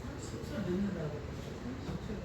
30초 넣는다고. 30초.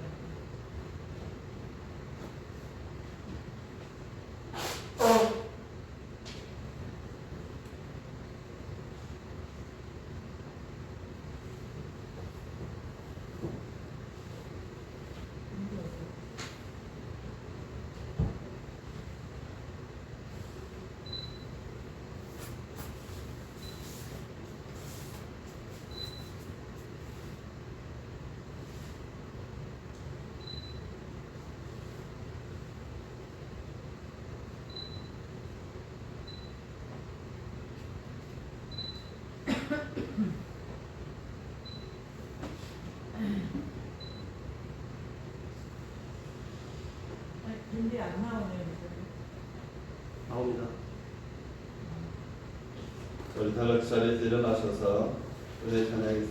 근데 안 나오네요. 나옵니다. 우리 다 같이 자리에서 일어나셔서 은혜 찬양의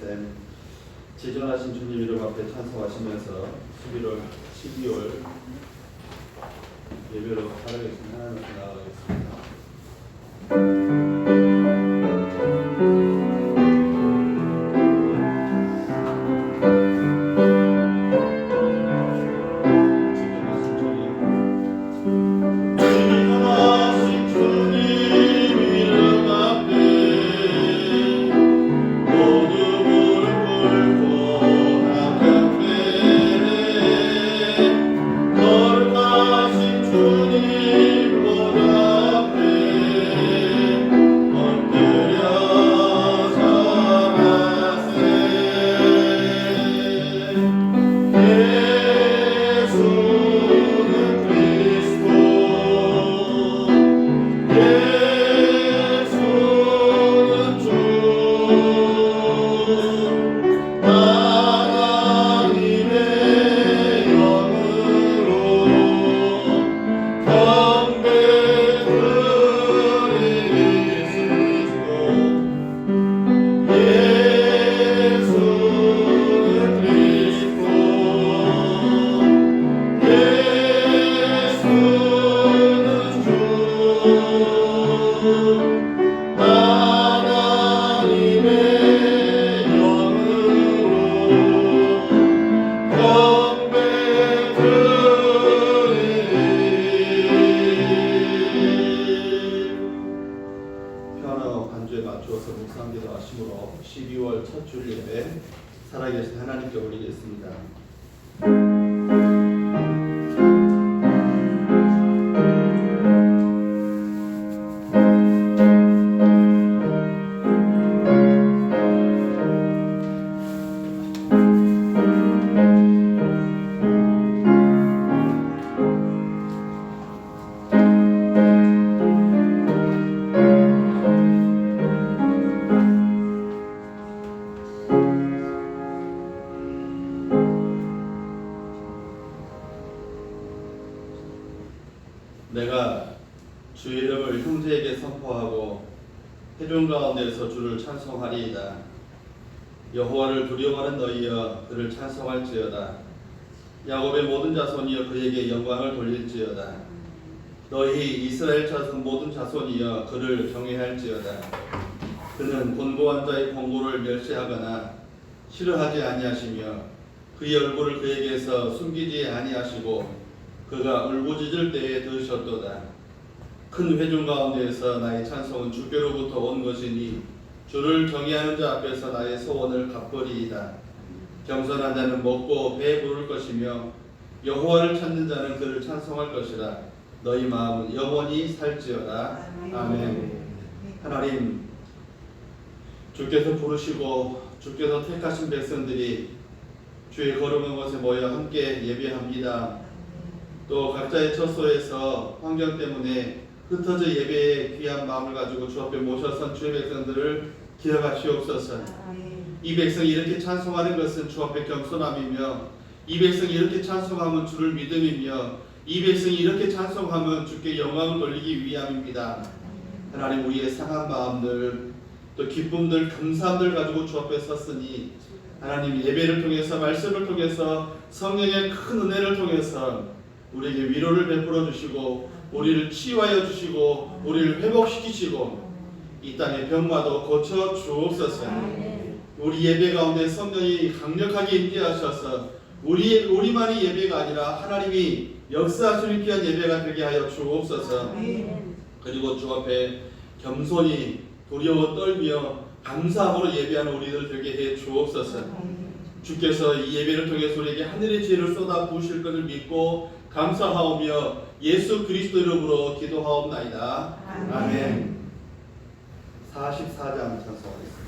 지존하신 주님 이름 앞에 찬송하시면서 12월 예배로 살아계신 하나님 앞에 나아가겠습니다. 맞추어서 묵상기도 하심으로 12월 첫 주일 예배 살아계신 하나님께 올리겠습니다. 내가 주의 이름을 형제에게 선포하고 회중 가운데서 주를 찬송하리이다. 여호와를 두려워하는 너희여 그를 찬송할지어다. 야곱의 모든 자손이여 그에게 영광을 돌릴지어다. 너희 이스라엘 자손 모든 자손이여 그를 경외할지어다. 그는 곤고한 자의 권고를 멸시하거나 싫어하지 아니하시며 그의 얼굴을 그에게서 숨기지 아니하시고 그가 울부짖을 때에 들으셨도다. 큰 회중 가운데에서 나의 찬송은 주께로부터 온 것이니 주를 경외하는 자 앞에서 나의 소원을 갚으리이다. 겸손한 자는 먹고 배에 부를 것이며 여호와를 찾는 자는 그를 찬송할 것이라. 너희 마음은 영원히 살지어다. 아멘. 하나님, 주께서 부르시고 주께서 택하신 백성들이 주의 거룩한 곳에 모여 함께 예배합니다. 또 각자의 처소에서 환경 때문에 흩어져 예배에 귀한 마음을 가지고 주 앞에 모셔선 주의 백성들을 기억하시옵소서. 이 백성이 이렇게 찬송하는 것은 주 앞에 겸손함이며 이 백성이 이렇게 찬송하면 주를 믿음이며 이 백성이 이렇게 찬송하면 주께 영광을 돌리기 위함입니다. 하나님, 우리의 상한 마음들 또 기쁨들 감사함들 가지고 주 앞에 섰으니 하나님, 예배를 통해서 말씀을 통해서 성령의 큰 은혜를 통해서 우리에게 위로를 베풀어 주시고 우리를 치유하여 주시고 우리를 회복시키시고 이 땅의 병마도 고쳐 주옵소서. 우리 예배 가운데 성령이 강력하게 임재하셔서 우리만의 예배가 아니라 하나님이 역사하시는 귀한 예배가 되게 하여 주옵소서. 그리고 주 앞에 겸손히 두려워 떨며 감사함으로 예배하는 우리들 되게 해 주옵소서. 주께서 이 예배를 통해서 우리에게 하늘의 지혜를 쏟아 부으실 것을 믿고 감사하오며 예수 그리스도 이름으로 기도하옵나이다. 아멘. 44장 찬송하겠습니다.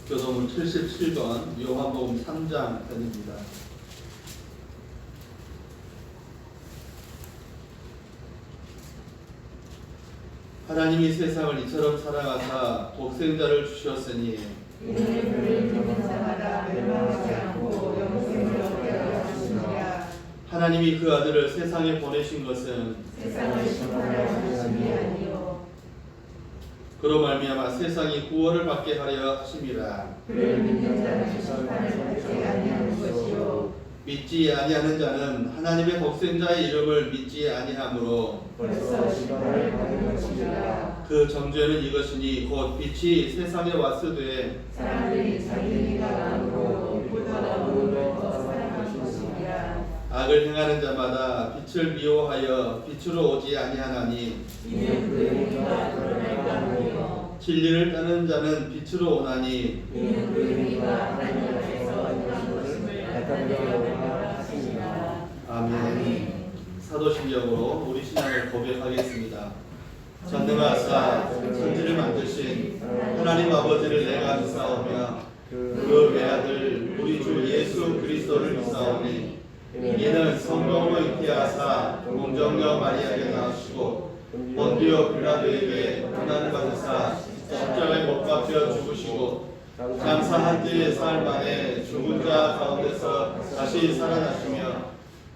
교도문 77번 요한복음 3장 편입니다. 하나님이 세상을 이처럼 사랑하사 독생자를 주셨으니 이는 그를 믿는 자마다 멸망하지 않고 영생을 얻게 하였느니라. 하나님이 그 아들을 세상에 보내신 것은 세상을 심판하려 하심이 아니요 그로 말미암아 세상이 구원을 받게 하려 하심이라. 그를 믿는 자는 심판을 받지 아니하는 것이요 믿지 아니하는 자는 하나님의 독생자의 이름을 믿지 아니하므로 벌써 심판을 받은 것이라. 그 정죄는 이것이니 곧 빛이 세상에 왔으되 사람들이 자기의 마음으로 빛보다 어두움을 더 사랑한 것이니라. 악을 행하는 자마다 빛을 미워하여 빛으로 오지 아니하나니 이는 그의 의가 드러날까 하며 진리를 따는 자는 빛으로 오나니 이는 그의 의가 하나님 앞에서 행한 것임을 나타내려 하시니라. 아멘. 사도신경으로 우리 신앙을 고백하겠습니다. 전능하사 천지를 만드신 하나님 아버지를 내가 믿사오며 그 외아들 우리 주 예수 그리스도를 믿사오니 이는 성령으로 잉태하사 공정녀 마리아에게 낳으시고 본디오 빌라도에게 고난을 받으사 십자가에 못 박혀 죽으시고 장사한 지 사흘 만에 죽은 자 가운데서 다시 살아나시며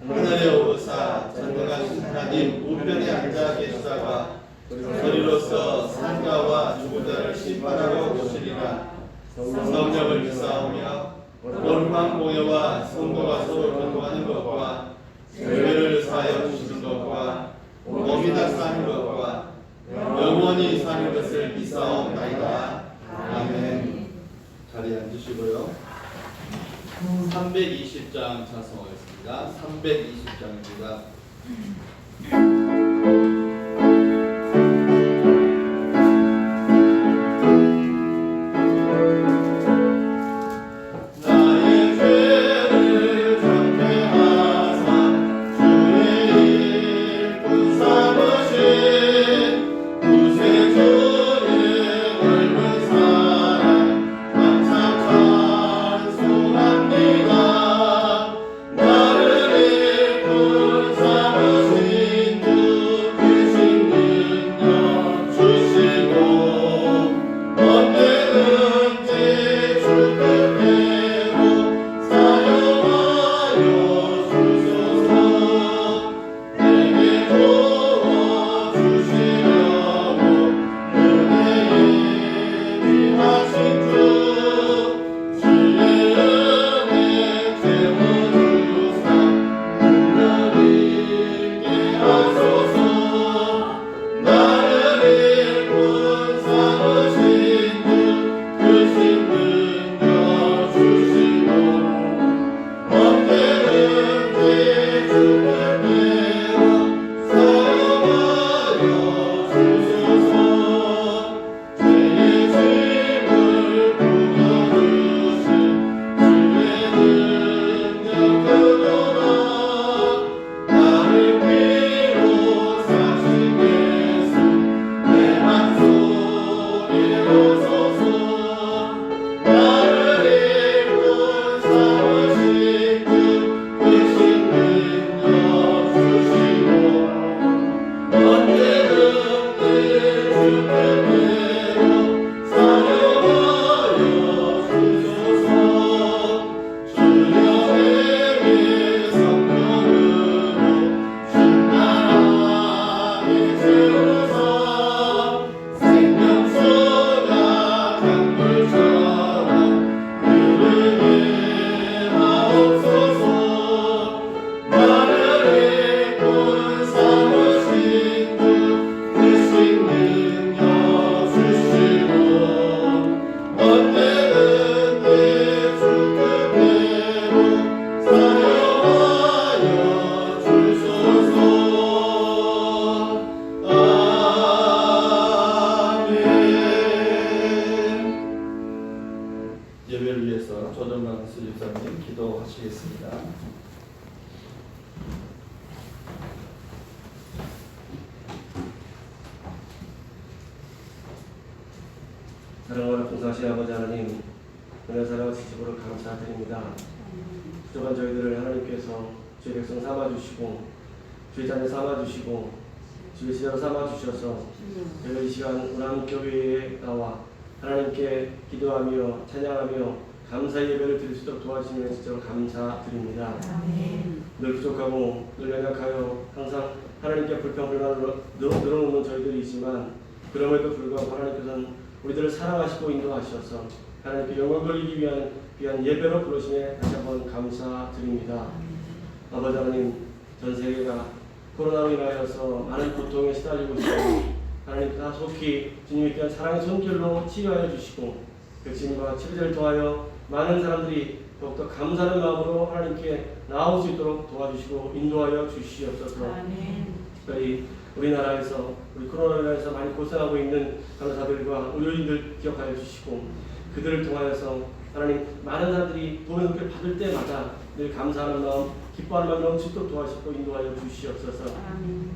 하늘에 오르사 전능하신 하나님 우편에 앉아 계시다가 저리로서 산자와 죽은 자를 심판하러 오시리라. 성령을 믿사오며 거룩한 공예와 성도가 서로 교통하는 것과 죄를 사하여 주시는 것과 몸이 다 사는 것과 영원히 사는 것을 믿사옵나이다. 아멘. 자리에 앉으시고요. 320장 찬송하겠습니다. 320장입니다. 예배를 위해서 조정만 수집사님 기도하시겠습니다. 사랑하는 공사하신 아버지 하나님, 은혜사랑 지식으로 감사드립니다. 부족한 저희들을 하나님께서 주의 백성 삼아주시고 주의 자녀 삼아주시고 주의 제자로 삼아주셔서 저희가 이 시간 운암교회에 나와 하나님께 기도하며 찬양하며 감사의 예배를 드릴 수 있도록 도와주시면 진짜로 감사드립니다. 늘 부족하고 늘 연약하여 항상 하나님께 불평불만을 늘어놓는 저희들이지만 그럼에도 불구하고 하나님께서는 우리들을 사랑하시고 인도하셔서 하나님께 영광 돌리기 위한 예배로 부르심에 다시 한번 감사드립니다. 아버지 하나님, 전 세계가 코로나로 인하여서 많은 고통에 시달리고 있고 하나님 다 속히 주님께 대한 사랑의 손길로 치유하여 주시고 백신과 치료제를 통하여 많은 사람들이 더욱더 감사하는 마음으로 하나님께 나아올 수 있도록 도와주시고 인도하여 주시옵소서. 특별히 우리나라에서 우리 코로나로 인해서 많이 고생하고 있는 간호사들과 의료인들 기억하여 주시고 그들을 통하여서 하나님 많은 사람들이 도움의 손길을 받을 때마다 늘 감사하는 마음, 기뻐하는 마음 넘치도록 도와주시고 인도하여 주시옵소서.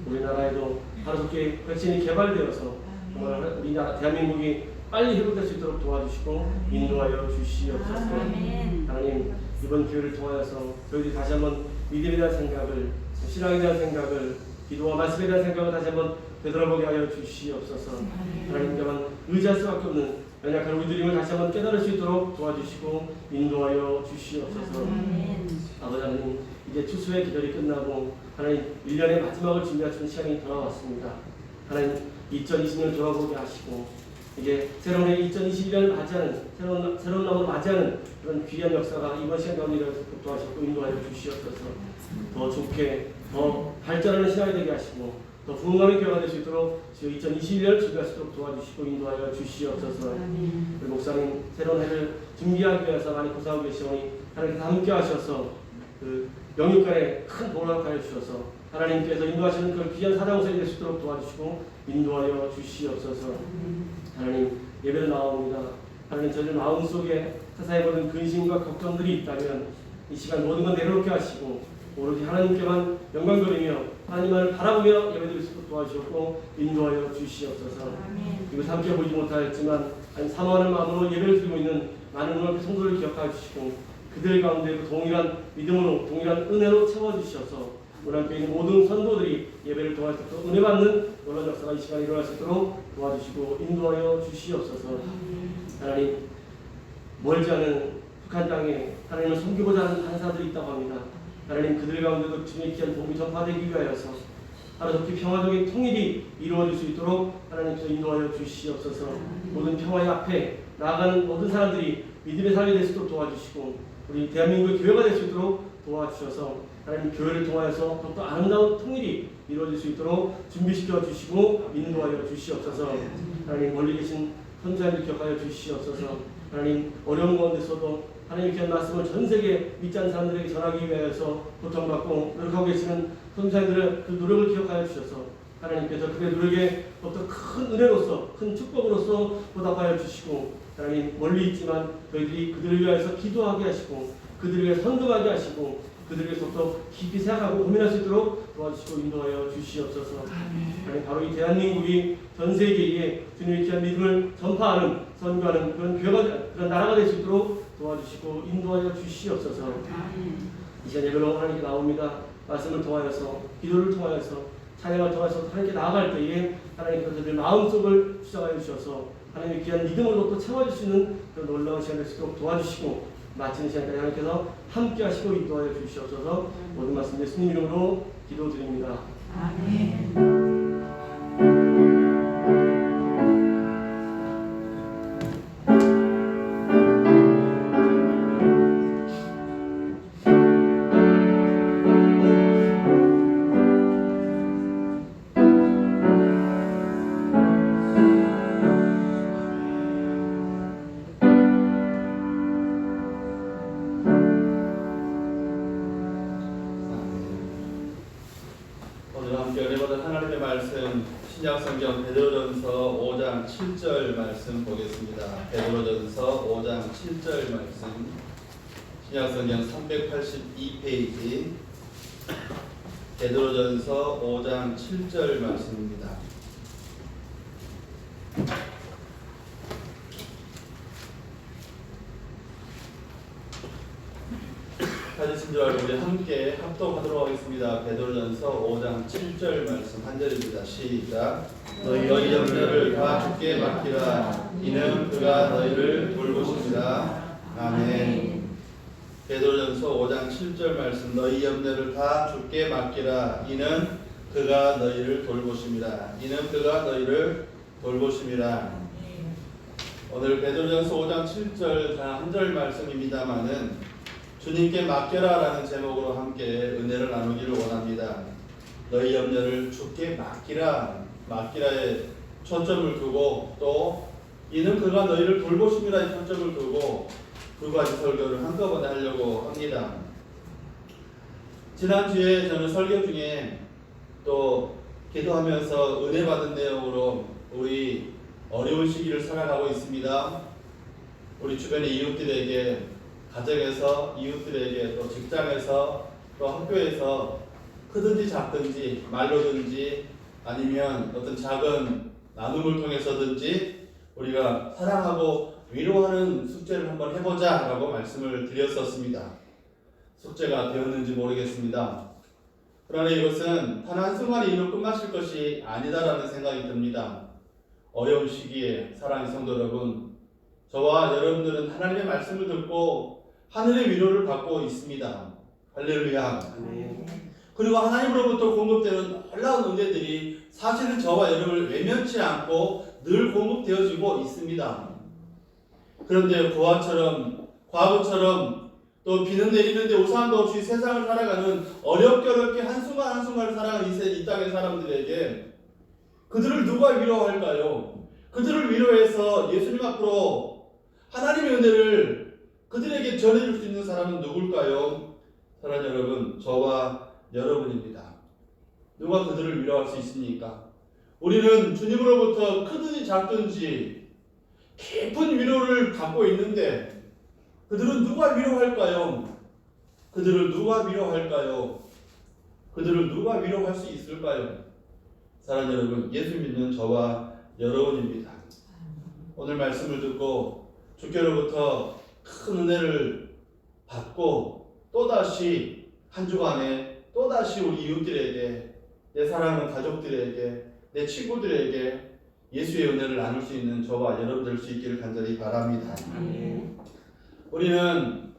우리나라에도 하루속히 백신이 개발되어서 정말 우리나라 대한민국이 빨리 회복될 수 있도록 도와주시고 인도하여 주시옵소서. 하나님, 이번 기회를 통하여서 저희들이 다시 한번 믿음에 대한 생각을, 신앙에 대한 생각을, 기도와 말씀에 대한 생각을 다시 한번 되돌아보게 하여 주시옵소서. 하나님께만 의지할 수밖에 없는 연약한 우리들임을 다시 한번 깨달을 수 있도록 도와주시고 인도하여 주시옵소서. 아버지 하나님, 이제 추수의 기절이 끝나고 하나님 1년의 마지막을 준비하시는 시간이 돌아왔습니다. 하나님, 2020년 돌아보게 하시고 이제 새로운 해 2021년을 맞이하는 새로운 남을 맞이하는 그런 귀한 역사가 이번 시간 가운데 도와주시고 인도하여 주시옵소서. 더 좋게 더 발전하는 신앙이 되게 하시고 더 부흥하는 교회가 될 수 있도록 2021년을 준비할 수 있도록 도와주시고 인도하여 주시옵소서. 우리 목사님 새로운 해를 준비하기 위해서 많이 고생하고 계시오니 하나님께서 함께 하셔서 그 영육간에 큰 도움을 하여 주셔서 하나님께서 인도하시는 그 귀한 사장성이 될 수 있도록 도와주시고 인도하여 주시옵소서. 하나님 예배를 나옵니다. 하나님 저희들 마음속에 세상의 모든 근심과 걱정들이 있다면 이 시간 모든 건 내려놓게 하시고 오로지 하나님께만 영광 돌리며 하나님을 바라보며 예배드릴 수 있도록 도와주셨고 인도하여 주시옵소서. 이곳 함께 보지 못하였지만 사모하는 마음으로 예배를 드리고 있는 많은 오늘 성도를 기억하여 주시고 그들 가운데 동일한 믿음으로 동일한 은혜로 채워주셔서 우리 함께 있는 모든 선도들이 예배를 통할 수 있도록 은혜 받는 놀라운 역사가 이 시간에 일어날 수 있도록 도와주시고 인도하여 주시옵소서. 하나님 멀지 않은 북한 땅에 하나님을 섬기고자 하는 간사들이 있다고 합니다. 하나님 그들 가운데도 주님의 귀한 복음이 전파되기 위하여서 하루속히 평화적인 통일이 이루어질 수 있도록 하나님께서 인도하여 주시옵소서. 모든 평화의 앞에 나아가는 모든 사람들이 믿음의 삶이 될 수 있도록 도와주시고 우리 대한민국의 교회가 될 수 있도록 도와주셔서 하나님 교회를 통하여서 더욱더 아름다운 통일이 이루어질 수 있도록 준비시켜 주시고 인도하여 주시옵소서. 하나님 멀리 계신 선지자들 기억하여 주시옵소서. 하나님 어려운 가운데서도 하나님의 귀한 말씀을 전 세계 믿지 않는 사람들에게 전하기 위해서 고통받고 노력하고 계시는 선지자들의 그 노력을 기억하여 주셔서 하나님께서 그들의 노력에 어떤 큰 은혜로서 큰 축복으로서 보답하여 주시고 하나님 멀리 있지만 저희들이 그들을 위해서 기도하게 하시고 그들을 위해 선동하게 하시고 그들을 위해서 더 깊이 생각하고 고민할 수 있도록 도와주시고 인도하여 주시옵소서. 하나님 바로 이 대한민국이 전 세계에 주님의 귀한 믿음을 전파하는 선교하는 그런 교회가 그런 나라가 될 수 있도록 도와주시고 인도하여 주시옵소서. 이 시간 예배로 하나님께 나옵니다. 말씀을 통하여서 기도를 통하여서 찬양을 통해서 하나님께 나아갈 때에 하나님께서 저희들 마음속을 주장하여 주셔서 하나님의 귀한 믿음으로 또 채워줄 수 있는 그런 놀라운 시간 될 수 있도록 도와주시고 마치는 시간까지 하나님께서 함께 하시고 인도하여 주시옵소서. 모든 말씀 예수님 이름으로 기도드립니다. 아멘. 신약성경 베드로전서 5장 7절 말씀 보겠습니다. 베드로전서 5장 7절 말씀 신약성경 382페이지 베드로전서 5장 7절 말씀입니다. 찾으신 줄 알고 우리 함께 합독하도록 하겠습니다. 베드로전서 5장 7절 말씀 한 절입니다. 시작. 너희 염려를 다 주께 맡기라. 이는 그가 너희를 돌보십니다. 아멘. 베드로전서 5장 7절 말씀 너희 염려를 다 주께 맡기라. 이는 그가 너희를 돌보십니다. 이는 그가 너희를 돌보십니다. 오늘 베드로전서 5장 7절 단 한 절 말씀입니다마는 주님께 맡겨라 라는 제목으로 함께 은혜를 나누기를 원합니다. 너희 염려를 주께 맡기라에 초점을 두고 또 이는 그가 너희를 돌보심이라에 초점을 두고 두 가지 설교를 한꺼번에 하려고 합니다. 지난주에 저는 설교 중에 또 기도하면서 은혜 받은 내용으로 우리 어려운 시기를 살아가고 있습니다. 우리 주변의 이웃들에게 가정에서 이웃들에게 또 직장에서 또 학교에서 크든지 작든지 말로든지 아니면 어떤 작은 나눔을 통해서든지 우리가 사랑하고 위로하는 숙제를 한번 해보자 라고 말씀을 드렸었습니다. 숙제가 되었는지 모르겠습니다. 그러나 이것은 단 한순간에 이로 끝마칠 것이 아니다라는 생각이 듭니다. 어려운 시기에 사랑하는 성도 여러분, 저와 여러분들은 하나님의 말씀을 듣고 하늘의 위로를 받고 있습니다. 할렐루야. 그리고 하나님으로부터 공급되는 놀라운 은혜들이 사실은 저와 여러분을 외면치 않고 늘 공급되어지고 있습니다. 그런데 과거처럼 또 비는 내리는데 우산도 없이 세상을 살아가는 어렵게 한순간 한순간을 살아가는 이 땅의 사람들에게 그들을 누가 위로할까요? 그들을 위로해서 예수님 앞으로 하나님의 은혜를 그들에게 전해줄 수 있는 사람은 누굴까요? 사랑하는 여러분, 저와 여러분입니다. 누가 그들을 위로할 수 있습니까? 우리는 주님으로부터 크든지 작든지 깊은 위로를 갖고 있는데 그들은 누가 위로할까요? 그들을 누가 위로할까요? 그들을 누가 위로할 수 있을까요? 사랑하는 여러분, 예수 믿는 저와 여러분입니다. 오늘 말씀을 듣고 주께로부터 큰 은혜를 받고 또다시 한 주간에 또다시 우리 이웃들에게, 내 사랑하는 가족들에게, 내 친구들에게 예수의 은혜를 나눌 수 있는 저와 여러분 될 수 있기를 간절히 바랍니다. 우리는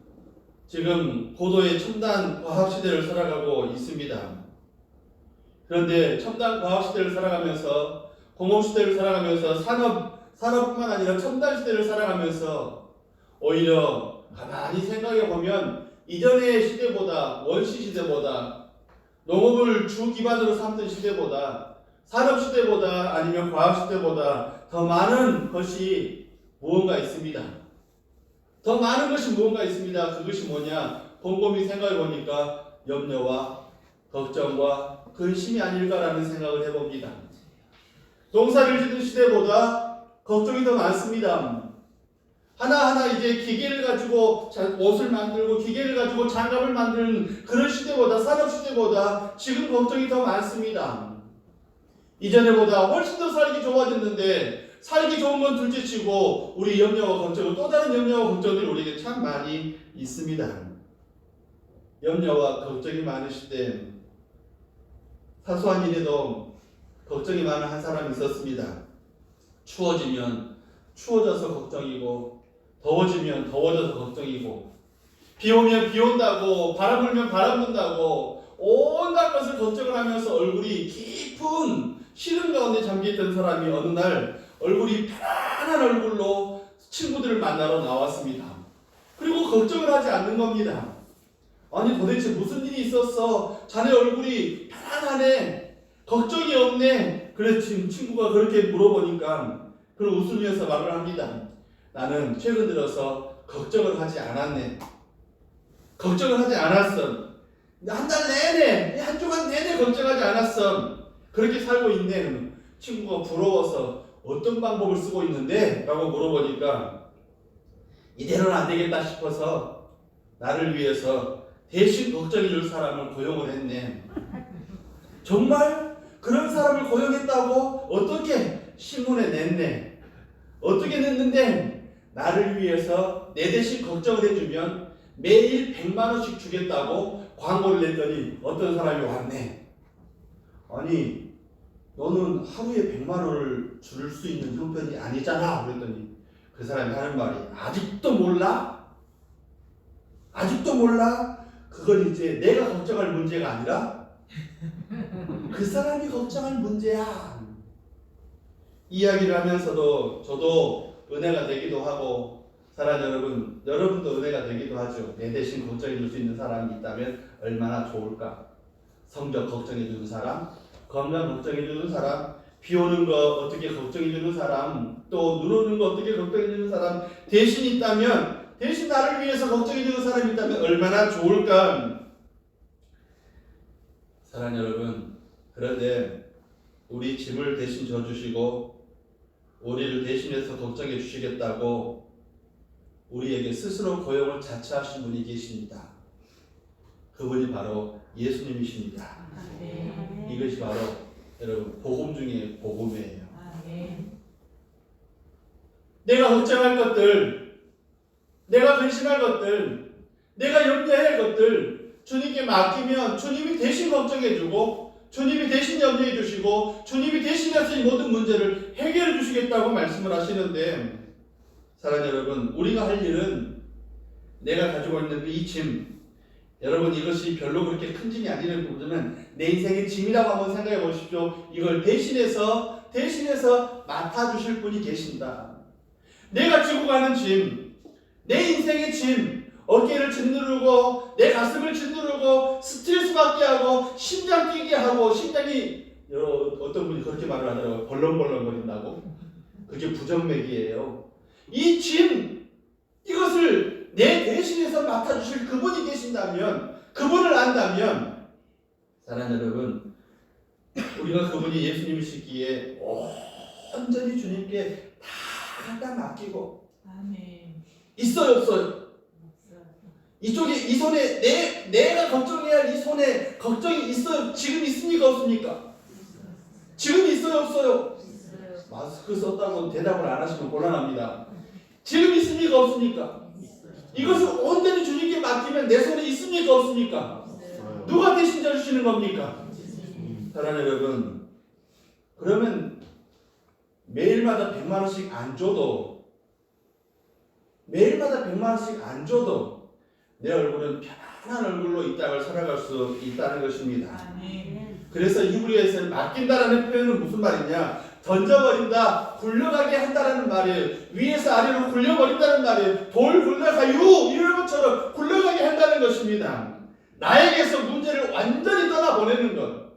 지금 고도의 첨단 과학시대를 살아가고 있습니다. 그런데 첨단 과학시대를 살아가면서, 공업시대를 살아가면서, 산업뿐만 아니라 첨단시대를 살아가면서 오히려 가만히 생각해 보면 이전의 시대보다, 원시시대보다, 농업을 주 기반으로 삼던 시대보다, 산업시대보다 아니면 과학시대보다 더 많은 것이 무언가 있습니다. 더 많은 것이 무언가 있습니다. 그것이 뭐냐? 곰곰이 생각해 보니까 염려와 걱정과 근심이 아닐까라는 생각을 해봅니다. 농사를 짓는 시대보다 걱정이 더 많습니다. 하나하나 이제 기계를 가지고 옷을 만들고 기계를 가지고 장갑을 만드는 그런 시대보다, 산업시대보다 지금 걱정이 더 많습니다. 이전에보다 훨씬 더 살기 좋아졌는데 살기 좋은 건 둘째치고 우리 염려와 걱정은 또 다른 염려와 걱정들이 우리에게 참 많이 있습니다. 염려와 걱정이 많으실 때 사소한 일에도 걱정이 많은 한 사람이 있었습니다. 추워지면 추워져서 걱정이고, 더워지면 더워져서 걱정이고, 비 오면 비 온다고, 바람 불면 바람 분다고 온갖 것을 걱정을 하면서 얼굴이 깊은 시름 가운데 잠겨있던 사람이 어느 날 얼굴이 편안한 얼굴로 친구들을 만나러 나왔습니다. 그리고 걱정을 하지 않는 겁니다. 아니 도대체 무슨 일이 있었어? 자네 얼굴이 편안하네, 걱정이 없네. 그래서 지금 친구가 그렇게 물어보니까 그를 웃으면서 말을 합니다. 나는 최근 들어서 걱정을 하지 않았네. 걱정을 하지 않았어. 한 달 내내, 한 주간 내내 걱정하지 않았어. 그렇게 살고 있네. 친구가 부러워서 어떤 방법을 쓰고 있는데? 라고 물어보니까 이대로는 안 되겠다 싶어서 나를 위해서 대신 걱정해 줄 사람을 고용을 했네. 정말? 그런 사람을 고용했다고? 어떻게? 신문에 냈네. 어떻게 냈는데 나를 위해서 내 대신 걱정을 해주면 매일 100만 원씩 주겠다고 광고를 냈더니 어떤 사람이 왔네. 아니 너는 하루에 100만 원을 줄 수 있는 형편이 아니잖아. 그랬더니 그 사람이 하는 말이 아직도 몰라? 아직도 몰라? 그건 이제 내가 걱정할 문제가 아니라 그 사람이 걱정할 문제야. 이야기를 하면서도 저도 은혜가 되기도 하고, 사랑하는 여러분도 은혜가 되기도 하죠. 내 대신 걱정해 줄 수 있는 사람이 있다면 얼마나 좋을까. 성적 걱정해 주는 사람, 건강 걱정해 주는 사람, 비 오는 거 어떻게 걱정해 주는 사람, 또 눈 오는 거 어떻게 걱정해 주는 사람 대신 있다면, 대신 나를 위해서 걱정해 주는 사람이 있다면 얼마나 좋을까. 사랑하는 여러분, 그런데 우리 짐을 대신 져주시고 우리를 대신해서 걱정해 주시겠다고 우리에게 스스로 고용을 자처하신 분이 계십니다. 그분이 바로 예수님이십니다. 이것이 바로 여러분 복음 중에 복음이에요. 내가 걱정할 것들, 내가 근심할 것들, 내가 염려해야 할 것들 주님께 맡기면 주님이 대신 걱정해주고, 주님이 대신 염려해 주시고, 주님이 대신해서 이 모든 문제를 해결해 주시겠다고 말씀을 하시는데, 사랑하는 여러분, 우리가 할 일은 내가 가지고 있는 이 짐, 여러분 이것이 별로 그렇게 큰 짐이 아니는 부분은 내 인생의 짐이라고 한번 생각해 보십시오. 이걸 대신해서 맡아주실 분이 계신다. 내가 지고 가는 짐, 내 인생의 짐, 어깨를 짓누르고 내 가슴을 짓누르고 스트레스 받게 하고 심장 뛰게 하고 심장이 어떤 분이 그렇게 말을 하더라고요. 벌렁벌렁거린다고. 그게 부정맥이에요. 이 짐, 이것을 내 대신해서 맡아주실 그분이 계신다면, 그분을 안다면, 사랑하는 여러분, 우리가 그분이 예수님이시기에 온전히 주님께 다 갖다 맡기고 아멘. 있어요 없어요? 이쪽에 이 손에 내가 걱정해야 할 이 손에 걱정이 있어요? 지금 있습니까 없습니까? 지금 있어요 없어요? 마스크 썼다고 대답을 안 하시면 곤란합니다. 지금 있습니까 없습니까? 이것을 온전히 주님께 맡기면 내 손에 있습니까 없습니까? 누가 대신 져주시는 겁니까? 사랑하는 여러분, 그러면 매일마다 100만 원씩 안 줘도 내 얼굴은 편안한 얼굴로 이 땅을 살아갈 수 있다는 것입니다. 아멘. 그래서 히브리어에서는 맡긴다라는 표현은 무슨 말이냐? 던져버린다, 굴러가게 한다라는 말이에요. 위에서 아래로 굴려버린다는 말이에요. 돌 굴러가요 이런 것처럼 굴러가게 한다는 것입니다. 나에게서 문제를 완전히 떠나보내는 것,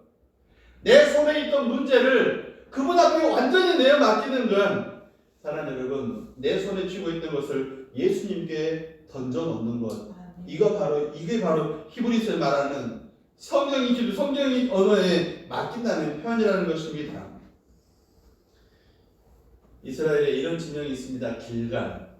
내 손에 있던 문제를 그분 앞에 완전히 내어 맡기는 건, 사랑하는 여러분, 내 손에 쥐고 있던 것을 예수님께 던져놓는 것, 이게 바로 히브리서에 말하는 성경이 언어에 맡긴다는 표현이라는 것입니다. 이스라엘에 이런 지명이 있습니다. 길갈.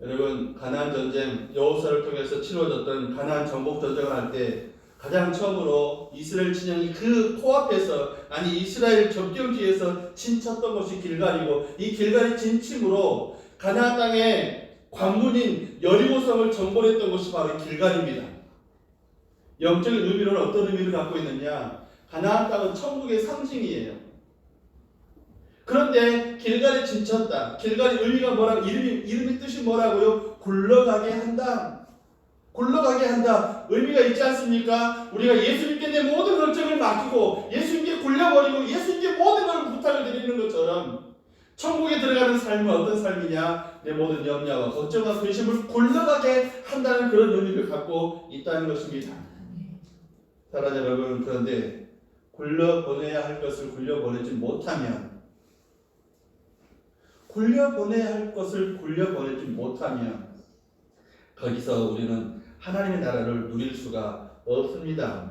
여러분, 가나안 전쟁, 여호수아를 통해서 치러졌던 가나안 정복 전쟁을 할 때 가장 처음으로 이스라엘 진영이 그 코앞에서, 아니 이스라엘 접경지에서 진쳤던 것이 길갈이고, 이 길갈의 진침으로 가나안 땅의 관문인 여리고성을 정벌했던 것이 바로 길갈입니다. 영적인 의미로는 어떤 의미를 갖고 있느냐? 가나안 땅은 천국의 상징이에요. 그런데 길갈에 진쳤다. 길갈의 의미가 뭐라고? 이름의 뜻이 뭐라고요? 굴러가게 한다. 굴러가게 한다. 의미가 있지 않습니까? 우리가 예수님께 내 모든 걱정을 맡기고 예수님께 굴려버리고 예수님께 모든 걸 부탁을 드리는 것처럼 천국에 들어가는 삶은 어떤 삶이냐? 내 모든 염려와 걱정과 근심을 굴러가게 한다는 그런 의미를 갖고 있다는 것입니다. 사랑하는 여러분, 그런데 굴려보내야 할 것을 굴려보내지 못하면, 거기서 우리는 하나님의 나라를 누릴 수가 없습니다.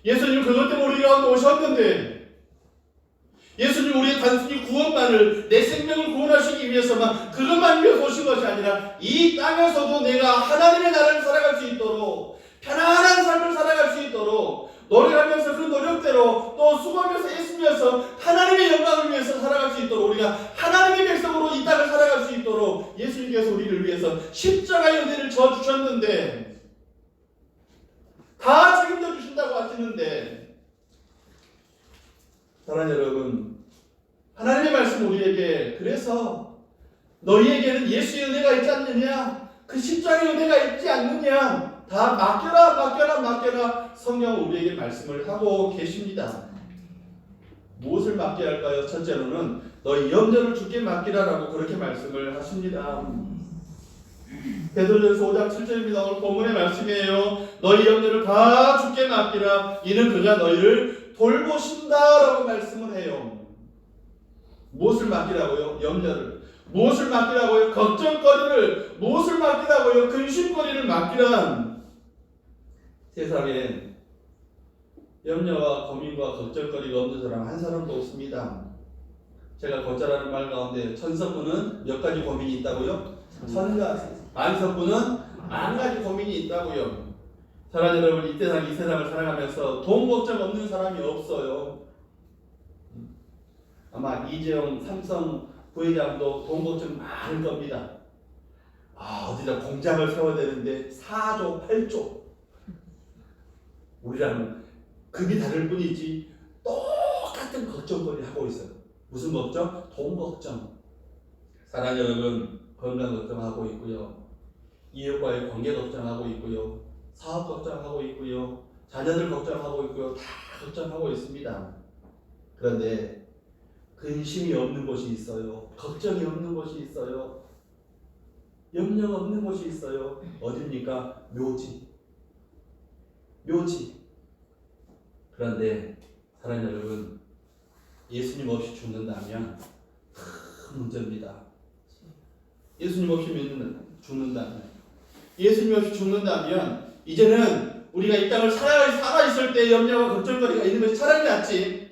예수님 그것 때문에 우리 가운데 오셨는데, 예수님 우리의 단순히 구원만을, 내 생명을 구원하시기 위해서만, 그것만 위해서 오신 것이 아니라 이 땅에서도 내가 하나님의 나라를 살아갈 수 있도록, 편안한 삶을 살아갈 수 있도록 노력하면서 그 노력대로 또 수고하면서 애쓰면서 하나님의 영광을 위해서 살아갈 수 있도록, 우리가 하나님의 백성으로 이 땅을 살아갈 수 있도록 예수님께서 우리를 위해서 십자가의 은혜를 저주셨는데, 다 책임져 주신다고 하시는데, 사랑하는 여러분, 하나님의 말씀 우리에게, 그래서 너희에게는 예수의 은혜가 있지 않느냐, 그 십자가의 은혜가 있지 않느냐, 다 맡겨라 성경은 우리에게 말씀을 하고 계십니다. 무엇을 맡겨야 할까요? 첫째로는 너희 염려를 주께 맡기라라고 그렇게 말씀을 하십니다. 베드로전서 5장 7절입니다. 오늘 본문의 말씀이에요. 너희 염려를 다 주께 맡기라. 이는 그가 너희를 돌보신다라고 말씀을 해요. 무엇을 맡기라고요? 염려를. 무엇을 맡기라고요? 걱정거리를. 무엇을 맡기라고요? 근심거리를 맡기란. 세상에 염려와 고민과 걱정거리가 없는 사람 한 사람도 없습니다. 제가 걷자라는 말 가운데 천석분은 몇 가지 고민이 있다고요? 1000가지. 만석분은 10,000가지 고민이 있다고요. 사랑하는 여러분, 이 세상을 살아가면서 돈 걱정 없는 사람이 없어요. 아마 이재용 삼성 부회장도 돈 걱정 많을 겁니다. 어디다 공장을 세워야 되는데 4조 8조. 우리랑은 급이 다를 뿐이지 똑같은 걱정거리 하고 있어요. 무슨 걱정? 돈 걱정. 사랑하는 여러분, 건강 걱정하고 있고요. 이웃과의 관계 걱정하고 있고요. 사업 걱정하고 있고요. 자녀들 걱정하고 있고요. 다 걱정하고 있습니다. 그런데 근심이 없는 곳이 있어요. 걱정이 없는 곳이 있어요. 염려가 없는 곳이 있어요. 어딥니까? 묘지. 그런데 사랑하는 여러분, 예수님 없이 죽는다면 큰 문제입니다. 예수님 없이 죽는다면 이제는 우리가 이 땅을 살아있을 때 염려와 걱정거리가 있는 것이 차라리 낫지.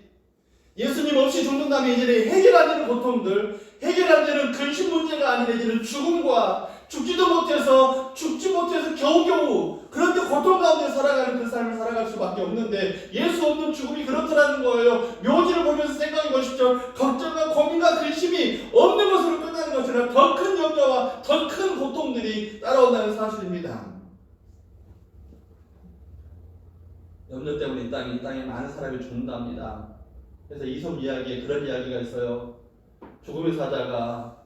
예수님 없이 죽는다면 이제는 해결 안 되는 고통들, 해결 안 되는 근심 문제가 아니라 이제는 죽음과 죽지 못해서 겨우겨우 그런데 고통 가운데 살아가는 그 삶을 살아갈 수밖에 없는데, 예수 없는 죽음이 그렇더라는 거예요. 묘지를 보면서 생각해 보십시오. 걱정과 고민과 근심이 없는 것으로 끝나는 것이라 더 큰 염려와 더 큰 고통들이 따라온다는 사실입니다. 염려 때문에 이 땅에 많은 사람이 죽는답니다. 그래서 이솝 이야기에 그런 이야기가 있어요. 죽음의 사자가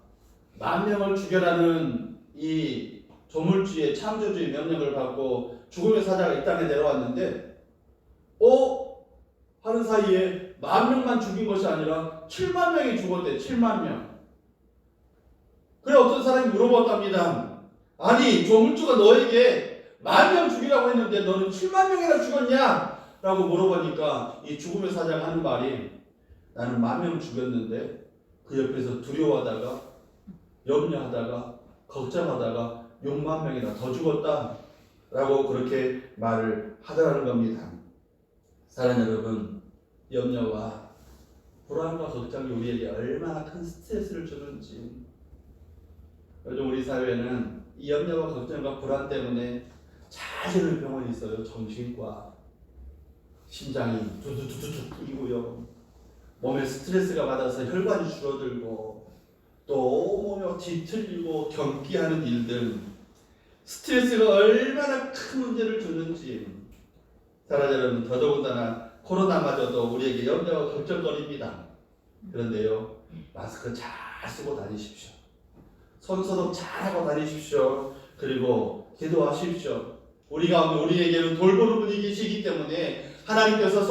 10,000명을 죽여라는 이 조물주의 창조주의 명령을 받고 죽음의 사자가 이 땅에 내려왔는데 하는 사이에 10,000명만 죽인 것이 아니라 70,000명이 죽었대. 70,000명. 그래 어떤 사람이 물어봤답니다. 아니 조물주가 너에게 10,000명 죽이라고 했는데 너는 70,000명이나 죽었냐? 라고 물어보니까 이 죽음의 사자가 하는 말이, 나는 10,000명 죽였는데 그 옆에서 두려워하다가 염려하다가 걱정하다가 60,000명이나 더 죽었다 라고 그렇게 말을 하더라는 겁니다. 사랑하는 여러분, 염려와 불안과 걱정이 우리에게 얼마나 큰 스트레스를 주는지, 요즘 우리 사회에는 이 염려와 걱정과 불안 때문에 자주 병원이 있어요. 정신과. 심장이 두두두두 뛰고요. 몸에 스트레스가 받아서 혈관이 줄어들고 또 뒤틀리고 경기하는 일들, 스트레스가 얼마나 큰 문제를 주는지. 사랑하는 여러분, 더더군다나 코로나마저도 우리에게 염려와 걱정거리입니다. 그런데요, 마스크 잘 쓰고 다니십시오. 손소독 잘하고 다니십시오. 그리고 기도하십시오. 우리에게는 돌보는 분이 계시기 때문에 하나님께서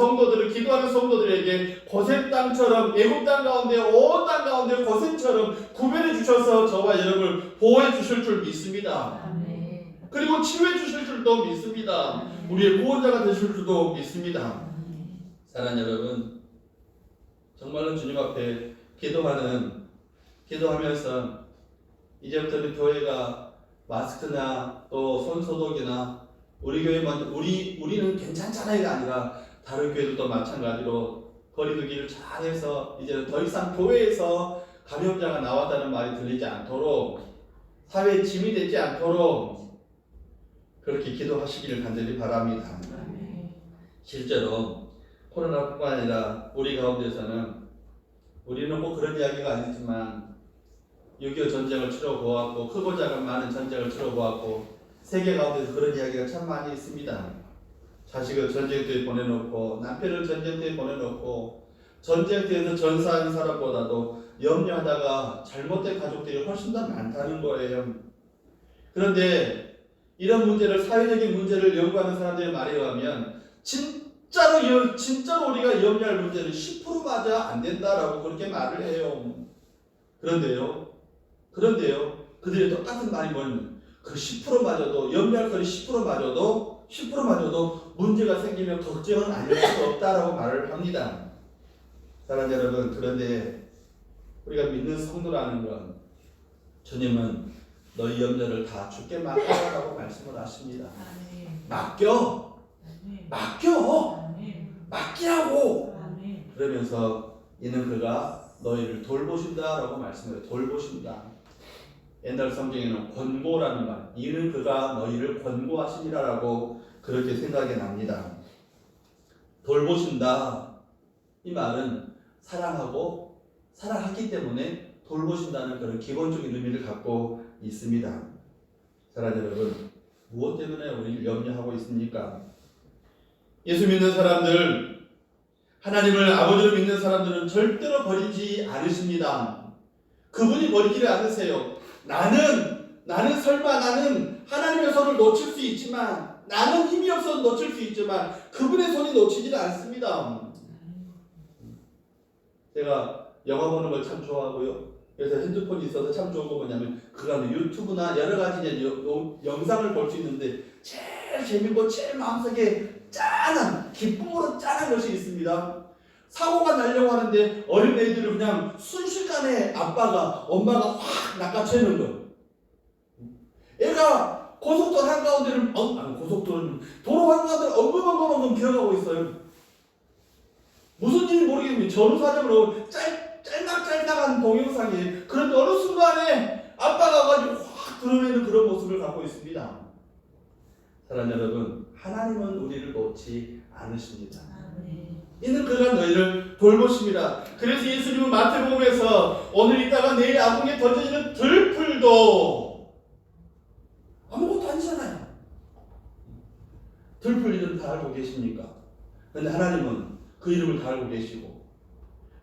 기도하는 성도들에게 고센 땅처럼, 애굽 땅 가운데 온 땅 가운데 고센처럼 구별해 주셔서 저와 여러분을 보호해 주실 줄 믿습니다. 아멘. 그리고 치유해 주실 줄도 믿습니다. 우리의 구원자가 되실 줄도 믿습니다. 사랑하는 여러분, 정말로 주님 앞에 기도하면서 이제부터는 교회가 마스크나 또 손소독이나 우리 교회만 우리는 괜찮잖아요가 아니라 다른 교회들도 마찬가지로 거리두기를 잘해서 이제는 더 이상 교회에서 감염자가 나왔다는 말이 들리지 않도록, 사회에 짐이 되지 않도록 그렇게 기도하시기를 간절히 바랍니다. 실제로 코로나뿐만 아니라 우리 가운데서는, 우리는 뭐 그런 이야기가 아니지만 6.25 전쟁을 치러보았고 크고 작은 많은 전쟁을 치러보았고 세계 가운데서 그런 이야기가 참 많이 있습니다. 자식을 전쟁터에 보내놓고 남편을 전쟁터에 보내놓고 전쟁터에서 전사한 사람보다도 염려하다가 잘못된 가족들이 훨씬 더 많다는 거예요. 그런데 이런 문제를, 사회적인 문제를 연구하는 사람들의 말에 의하면 진짜로 우리가 염려할 문제는 10%마저 안 된다라고 그렇게 말을 해요. 그런데요 그들의 똑같은 말이 뭐냐면 그 10%마저도, 염려할 거리 10%마저도 문제가 생기면 걱정은 안 할 수 없다라고 말을 합니다. 사랑하는 여러분, 그런데 우리가 믿는 성도라는 건, 주님은 너희 염려를 다 주께 맡겨라라고 말씀을 하십니다. 맡기라고. 그러면서 이는 그가 너희를 돌보신다라고 말씀해요. 돌보신다. 옛날 성경에는 권고라는 말, 이는 그가 너희를 권고하시니라라고 그렇게 생각이 납니다. 돌보신다. 이 말은 사랑하기 때문에 돌보신다는 그런 기본적인 의미를 갖고 있습니다. 사랑하는 여러분, 무엇 때문에 우리를 염려하고 있습니까? 예수 믿는 사람들, 하나님을 아버지로 믿는 사람들은 절대로 버리지 않으십니다. 그분이 버리지를 않으세요. 나는 하나님의 손을 놓칠 수 있지만, 나는 힘이 없어서 놓칠 수 있지만 그분의 손이 놓치지는 않습니다. 제가 영화 보는 걸 참 좋아하고요. 그래서 핸드폰이 있어서 참 좋은 거 뭐냐면 그 안에 유튜브나 여러 가지 영상을 볼 수 있는데 제일 재밌고 제일 마음속에 짠한 기쁨으로 짠한 것이 있습니다. 사고가 나려고 하는데 어린 애들을 그냥 순식간에 아빠가 엄마가 확 낚아채는 거. 애가 고속도로 한가운데를 고속도로는 도로 한가운데를 엉금엉금 기어가고 있어요. 무슨 일인지 모르겠는데 전후사정으로 짤막짤막한 동영상이에요. 그런데 어느 순간에 아빠가 가지고 확 드러내는 그런 모습을 갖고 있습니다. 사랑하는 여러분, 하나님은 우리를 놓지 않으십니다. 이는 그가 너희를 돌보십니다. 그래서 예수님은 마태복음에서 오늘 있다가 내일 아궁이에 던져지는 들풀도 아무것도 아니잖아요. 들풀 일은 다 알고 계십니까? 그런데 하나님은 그 이름을 다 알고 계시고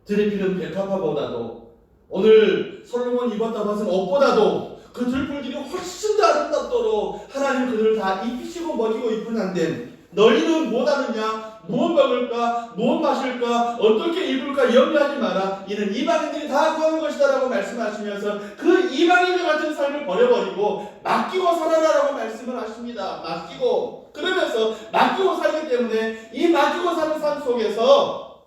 들에 피는 백합화보다도 오늘 솔로몬 입었다 벗은 옷보다도 그 들풀들이 훨씬 더 아름답도록 하나님 그들을 다 입히시고 먹이고 입히는데 너희는 못하느냐? 무엇 먹을까? 무엇 마실까? 어떻게 입을까? 염려하지 마라. 이는 이방인들이 다 구하는 것이다 라고 말씀하시면서 그 이방인들 같은 삶을 버려버리고 맡기고 살아라라고 말씀을 하십니다. 맡기고. 그러면서 맡기고 살기 때문에 이 맡기고 사는 삶 속에서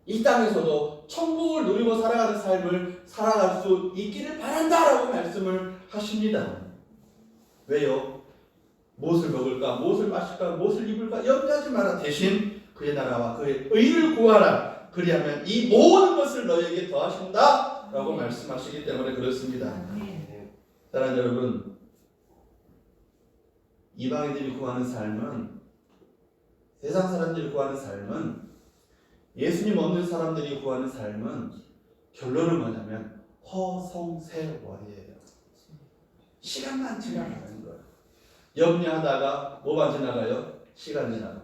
이 땅에서도 천국을 누리고 살아가는 삶을 살아갈 수 있기를 바란다라고 말씀을 하십니다. 왜요? 무엇을 먹을까? 무엇을 마실까? 무엇을 입을까? 염려하지 마라. 대신 그의 나라와 그의 의를 구하라. 그리하면 이 모든 것을 너에게 더하신다 라고 말씀하시기 때문에 그렇습니다. 사랑하는 여러분, 이방인들이 구하는 삶은, 세상 사람들이 구하는 삶은, 예수님 없는 사람들이 구하는 삶은 결론은 뭐냐면 허송세월이에요. 시간만 지나가는 거예요. 염려하다가 뭐만 지나가요? 시간 지나가요.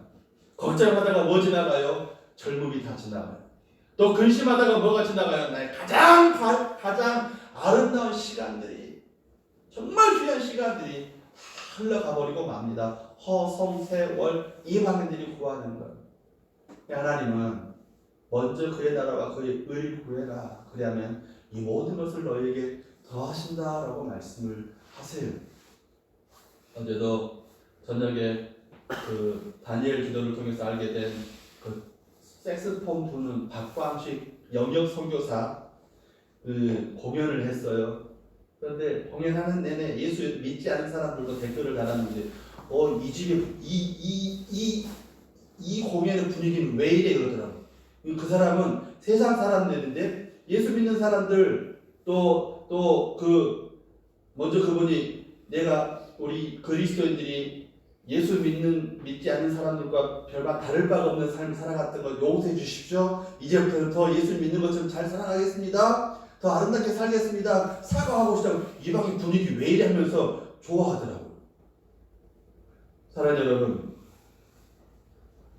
걱정하다가 뭐 지나가요? 젊음이 다 지나가요. 또 근심하다가 뭐가 지나가요? 나의 가장 아름다운 시간들이, 정말 귀한 시간들이 다 흘러가버리고 맙니다. 허송세월, 이방인들이 구하는 거예요. 하나님은 먼저 그의 나라와 그의 의를 구해라. 그리하면 이 모든 것을 너에게 더하신다라고 말씀을 하세요. 어제도 저녁에 그 다니엘 기도를 통해서 알게 된 그 색스폰 부는 박광식 영역 선교사 그 공연을 했어요. 그런데 공연하는 내내 예수 믿지 않은 사람들도 댓글을 달았는데 이 집에 이 공연의 분위기는 왜 이래 그러더라고요. 그 사람은 세상 사람들인데 예수 믿는 사람들 또 먼저 그분이 우리 그리스도인들이 예수 믿지 않는 사람들과 별반 다를 바가 없는 삶을 살아갔던 걸 용서해 주십시오. 이제부터는 더 예수 믿는 것처럼 잘 살아가겠습니다. 더 아름답게 살겠습니다. 사과하고 시작. 이방인 분위기 왜 이래 하면서 좋아하더라고요. 사랑하는 여러분,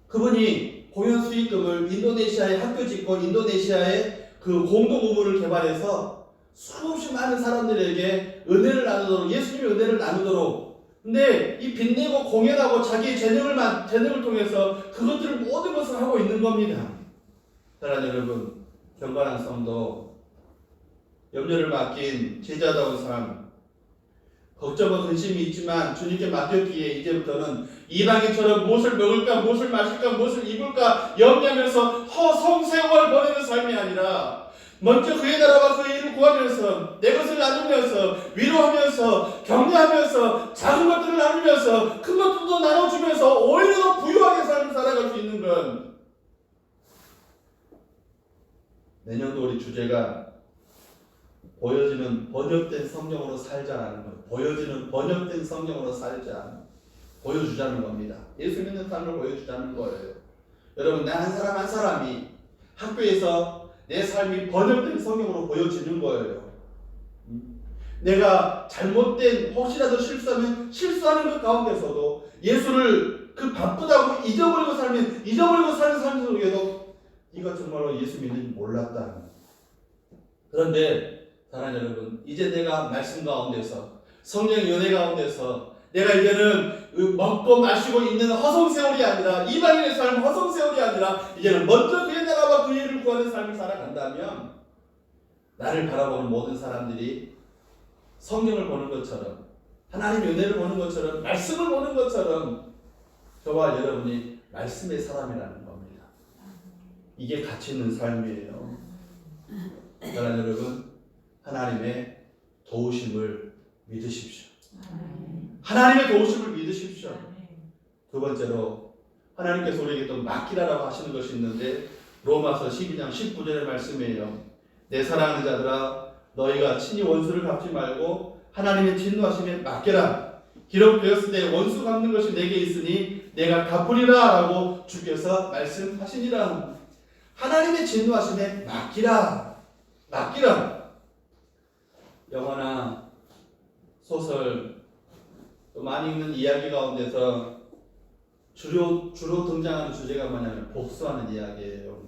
그분이 공연 수익금을 인도네시아에 학교 짓고 인도네시아에 그 공동 우물을 개발해서 수없이 많은 사람들에게 은혜를 나누도록, 예수님의 은혜를 나누도록. 근데 이 빚내고 공연하고 자기의 재능을 통해서 그것들을 모든 것을 하고 있는 겁니다. 사랑하는 여러분, 경건한 성도, 염려를 맡긴 제자다운 삶, 걱정과 근심이 있지만 주님께 맡겼기에 이제부터는 이방인처럼 무엇을 먹을까, 무엇을 마실까, 무엇을 입을까 염려하면서 허송세월 보내는 삶이 아니라 먼저 그의 나라와 그의 일을 구하면서 내 것을 나누면서 위로하면서 격려하면서 작은 것들을 나누면서 큰 것들도 나눠주면서 오히려 더 부유하게 삶을 살아갈 수 있는 건, 내년도 우리 주제가 보여지는 번역된 성경으로 살자라는 거예요. 보여지는 번역된 성경으로 살자. 보여주자는 겁니다. 예수 믿는 삶을 보여주자는 거예요. 여러분, 나 한 사람 한 사람이 학교에서 내 삶이 번역된 성경으로 보여지는 거예요. 내가 혹시라도 실수하면 실수하는 것 가운데서도 예수를 그 바쁘다고 잊어버리고 사는 삶 속에도 이거 정말로 예수 믿는지 몰랐다. 그런데 사랑하는 여러분, 이제 내가 말씀 가운데서 성령의 은혜 가운데서 내가 이제는 먹고 마시고 있는 허송세월이 아니라 이방인의 삶 허송세월이 아니라 이제는 먼저 그의 나라와 그의 일을 구하는 삶을 살아간다면 나를 바라보는 모든 사람들이 성경을 보는 것처럼 하나님의 은혜를 보는 것처럼 말씀을 보는 것처럼 저와 여러분이 말씀의 사람이라는 겁니다. 이게 가치 있는 삶이에요. 그러나 여러분 하나님의 도우심을 믿으십시오. 하나님의 도우심을 믿으십시오. 두 번째로 하나님께서 우리에게 또 맡기라라고 하시는 것이 있는데 로마서 12장 19절의 말씀이에요. 내 사랑하는 자들아 너희가 친히 원수를 갚지 말고 하나님의 진노하심에 맡겨라. 기록되었을 때 원수 갚는 것이 내게 있으니 내가 갚으리라 라고 주께서 말씀하시니라. 하나님의 진노하심에 맡기라. 맡기라. 영화나 소설 또 많이 읽는 이야기 가운데서 주로 등장하는 주제가 뭐냐면 복수하는 이야기예요.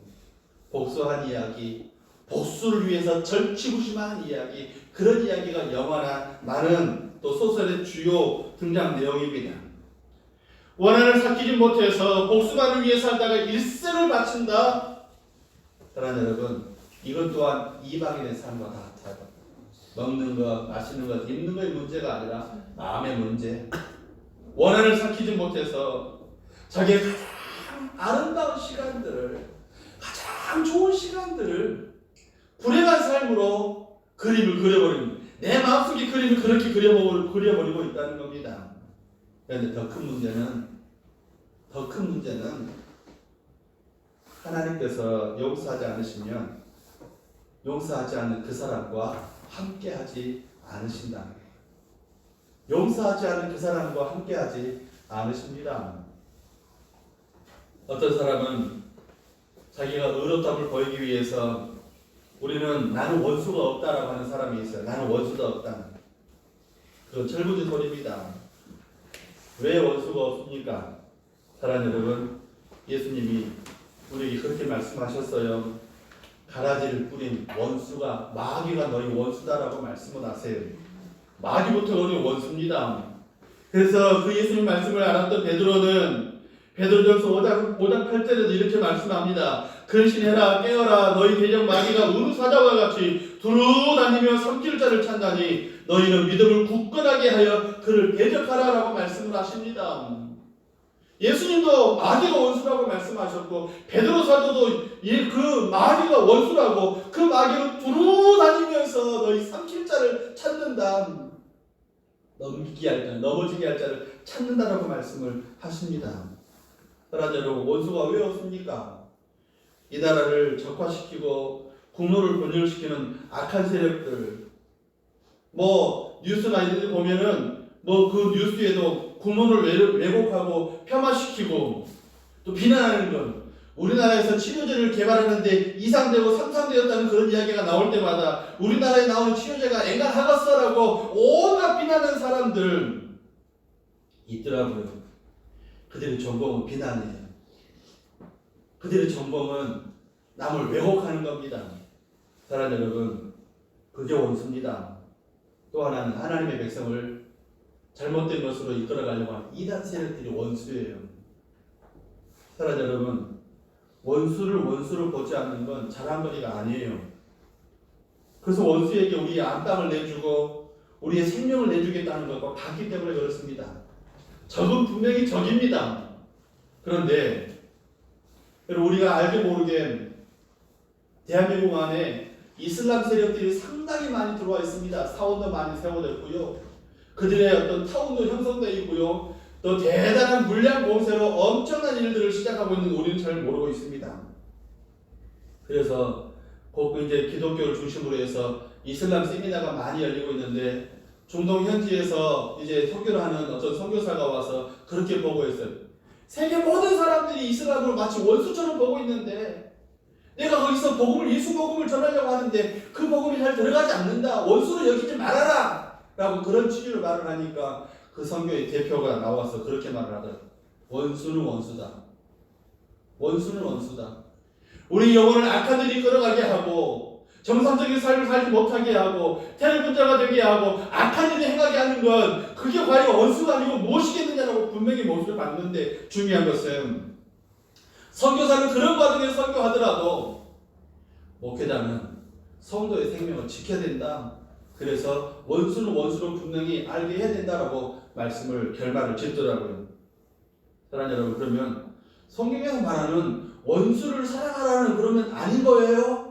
복수한 이야기, 복수를 위해서 절치부심하는 이야기, 그런 이야기가 영화나 많은 또 소설의 주요 등장 내용입니다. 원한을 삭히지 못해서 복수만을 위해 살다가 일생을 바친다. 그러나 여러분 이것 또한 이방인의 삶과 같아요. 먹는 것, 마시는 것, 입는 것의 문제가 아니라 마음의 문제. 원한을 삭히지 못해서 자기의 가장 아름다운 시간들을, 가장 좋은 시간들을 불행한 삶으로 그림을 그려버리는, 내 마음속에 그림을 그렇게 그려버리고 있다는 겁니다. 그런데 더 큰 문제는 하나님께서 용서하지 않으시면 용서하지 않는 그 사람과 함께하지 않으신다. 용서하지 않는 그 사람과 함께하지 않으십니다. 어떤 사람은 자기가 의롭다움을 보이기 위해서 우리는 나는 원수가 없다라고 하는 사람이 있어요. 나는 원수가 없다. 그건 철부지 소리입니다. 왜 원수가 없습니까? 사랑하는 여러분, 예수님이 우리에게 그렇게 말씀하셨어요. 가라지를 뿌린 원수가, 마귀가 너희 원수다라고 말씀을 하세요. 마귀부터 너희 원수입니다. 그래서 그 예수님 말씀을 알았던 베드로는 베드로전서 5장 8절에도 이렇게 말씀합니다. 근신해라 깨어라 너희 대적 마귀가 우르사자와 같이 두루 다니며 삼킬 자를 찾나니 너희는 믿음을 굳건하게 하여 그를 대적하라라고 말씀을 하십니다. 예수님도 마귀가 원수라고 말씀하셨고 베드로 사도도 그 마귀가 원수라고 그 마귀를 두루 다니면서 너희 삼킬 자를 찾는다. 넘기게 할 자, 넘어지게 할 자를 찾는다라고 말씀을 하십니다. 그러나 여러분 원수가 왜 없습니까? 이 나라를 적화시키고 국로를 분열시키는 악한 세력들, 뉴스나 이런 데 보면은 그 뉴스에도 국론을 왜곡하고 폄하시키고 또 비난하는 것, 우리나라에서 치료제를 개발하는데 이상되고 상상되었다는 그런 이야기가 나올 때마다 우리나라에 나오는 치료제가 앵간하겠어라고 온갖 비난하는 사람들 있더라고요. 그들의 전공은 비난이에요. 그들의 전공은 남을 왜곡하는 겁니다. 사랑하는 여러분, 그게 원수입니다. 또 하나는 하나님의 백성을 잘못된 것으로 이끌어가려고 하는 이단 세력들이 원수예요. 사랑하는 여러분, 원수를 보지 않는 건 자랑거리가 아니에요. 그래서 원수에게 우리의 안방을 내주고 우리의 생명을 내주겠다는 것과 같기 때문에 그렇습니다. 적은 분명히 적입니다. 그런데 우리가 알게 모르게 대한민국 안에 이슬람 세력들이 상당히 많이 들어와 있습니다. 사원도 많이 세워졌고요. 그들의 어떤 타운도 형성되어 있고요. 또 대단한 물량 공세로 엄청난 일들을 시작하고 있는 우리는 잘 모르고 있습니다. 그래서 곧 이제 기독교를 중심으로 해서 이슬람 세미나가 많이 열리고 있는데 중동 현지에서 이제 선교를 하는 어떤 선교사가 와서 그렇게 보고했어요. 세계 모든 사람들이 이슬람을 마치 원수처럼 보고 있는데 내가 거기서 예수 복음을 전하려고 하는데 그 복음이 잘 들어가지 않는다. 원수로 여기지 말아라. 라고 그런 취지로 말을 하니까 그 선교의 대표가 나와서 그렇게 말을 하더라고요. 원수는 원수다. 원수는 원수다. 우리 영혼을 악한 일이 끌어가게 하고 정상적인 삶을 살지 못하게 하고 태를 되게 하고 악한 일을 행하게 하는 건 그게 과연 원수가 아니고 무엇이겠느냐라고 분명히 모습을 봤는데, 중요한 것은 선교사는 그런 과정에 선교하더라도 목회자는 성도의 생명을 지켜야 된다. 그래서 원수는 원수로 분명히 알게 해야 된다라고 결말을 짓더라고요. 사랑하는 여러분, 그러면 성경에서 말하는 원수를 사랑하라는 그러면 아닌 거예요?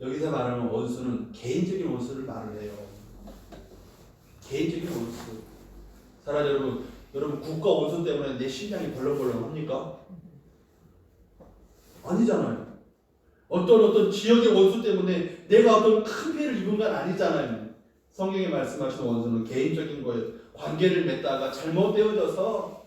여기서 말하는 원수는 개인적인 원수를 말을 해요. 개인적인 원수. 사랑하는 여러분 국가 원수 때문에 내 심장이 벌렁벌렁 합니까? 아니잖아요. 어떤 지역의 원수 때문에 내가 어떤 큰 피해를 입은 건 아니잖아요. 성경에 말씀하시는 원수는 개인적인 거예요. 관계를 맺다가 잘못되어져서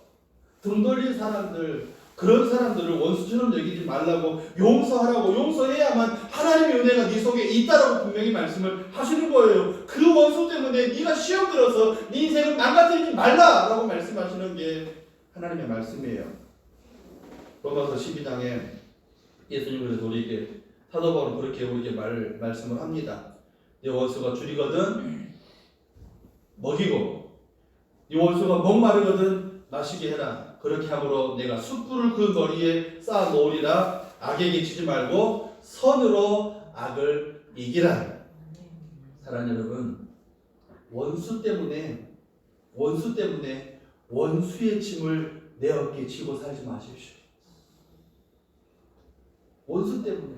등 돌린 사람들, 그런 사람들을 원수처럼 여기지 말라고 용서하라고, 용서해야만 하나님의 은혜가 네 속에 있다라고 분명히 말씀을 하시는 거예요. 그 원수 때문에 네가 시험 들어서 네 인생을 망가뜨리지 말라라고 말씀하시는 게 하나님의 말씀이에요. 로마서 12장에 예수님 그래서 우리에게, 사도 바울은 그렇게 우리에게 말씀을 합니다. 네 원수가 줄이거든 먹이고, 네 원수가 목마르거든 마시게 해라. 그렇게 함으로 내가 숯불을 그 거리에 쌓아 놓으리라. 악에게 치지 말고 선으로 악을 이기라. 사랑하는 여러분, 원수 때문에 원수의 짐을 내 어깨에 지고 살지 마십시오. 원수 때문에.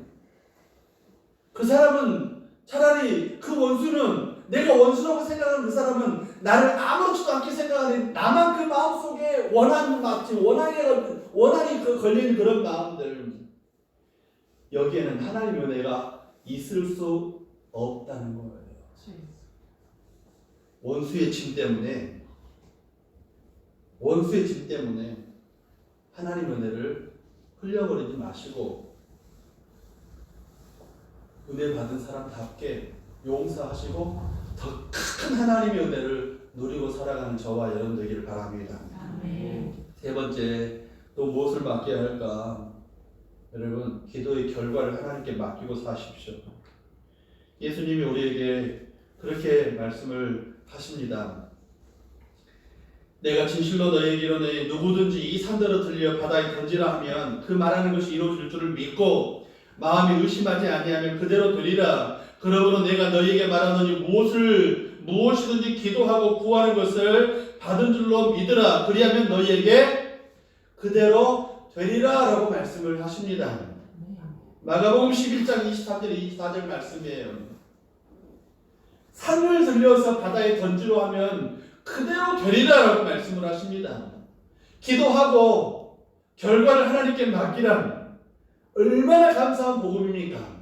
그 사람은 차라리, 그 원수는, 내가 원수라고 생각하는 그 사람은 나를 아무렇지도 않게 생각하는, 나만 그 마음속에 원한이 걸리는 그런 마음들, 여기에는 하나님의 은혜가 있을 수 없다는 거예요. 원수의 짐 때문에 하나님의 은혜를 흘려버리지 마시고 은혜 받은 사람답게 용서하시고 더 큰 하나님의 은혜를 누리고 살아가는 저와 여러분 되기를 바랍니다. 아멘. 세 번째, 또 무엇을 맡겨야 할까? 여러분, 기도의 결과를 하나님께 맡기고 사십시오. 예수님이 우리에게 그렇게 말씀을 하십니다. 내가 진실로 너희에게 이르노니 누구든지 이 산더러 들려 바다에 던지라 하면 그 말하는 것이 이루어질 줄을 믿고 마음이 의심하지 아니하면 그대로 되리라. 그러므로 내가 너희에게 말하노니 무엇이든지 기도하고 구하는 것을 받은 줄로 믿으라. 그리하면 너희에게 그대로 되리라 라고 말씀을 하십니다. 마가복음 11장 23절 24절 말씀이에요. 산을 들려서 바다에 던지려 하면 그대로 되리라 라고 말씀을 하십니다. 기도하고 결과를 하나님께 맡기란 얼마나 감사한 복음입니까?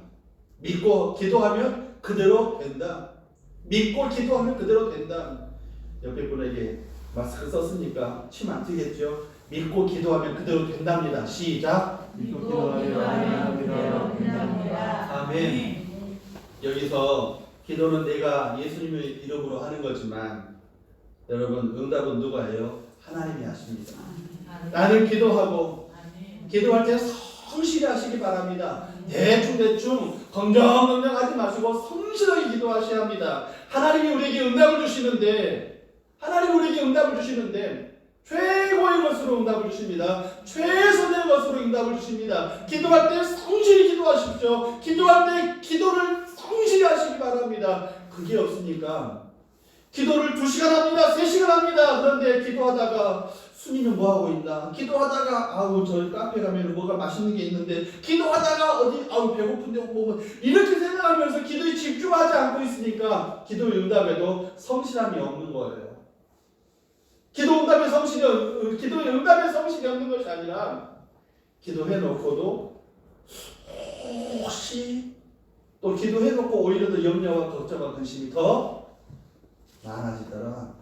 믿고 기도하면 그대로 된다. 믿고 기도하면 그대로 된다. 옆에 분에게 마스크 썼으니까 침 안 튀겠죠? 믿고 기도하면 그대로 된답니다. 시작. 믿고 기도하면 그대로 된답니다. 아멘. 여기서 기도는 내가 예수님의 이름으로 하는 거지만 여러분, 응답은 누가 해요? 하나님이 하십니다. 나는 기도하고 기도할 때 성실히 하시기 바랍니다. 대충 긍정하지 마시고 성실하게 기도하셔야 합니다. 하나님이 우리에게 응답을 주시는데 최고의 것으로 응답을 주십니다. 최선의 것으로 응답을 주십니다. 기도할 때 성실히 기도하십시오. 기도할 때 기도를 성실히 하시기 바랍니다. 그게 없으니까 기도를 2시간 합니다. 3시간 합니다. 그런데 기도하다가 순이는 뭐하고 있나? 기도하다가 저 카페 가면 뭐가 맛있는 게 있는데, 기도하다가 배고픈데 뭐 이렇게 생각하면서 기도에 집중하지 않고 있으니까 기도의 응답에도 성실함이 없는 거예요. 기도의 응답에 성실이 없는 것이 아니라 기도해놓고도 혹시 또 기도해놓고 오히려 더 염려와 걱정과 근심이 더 많아지더라.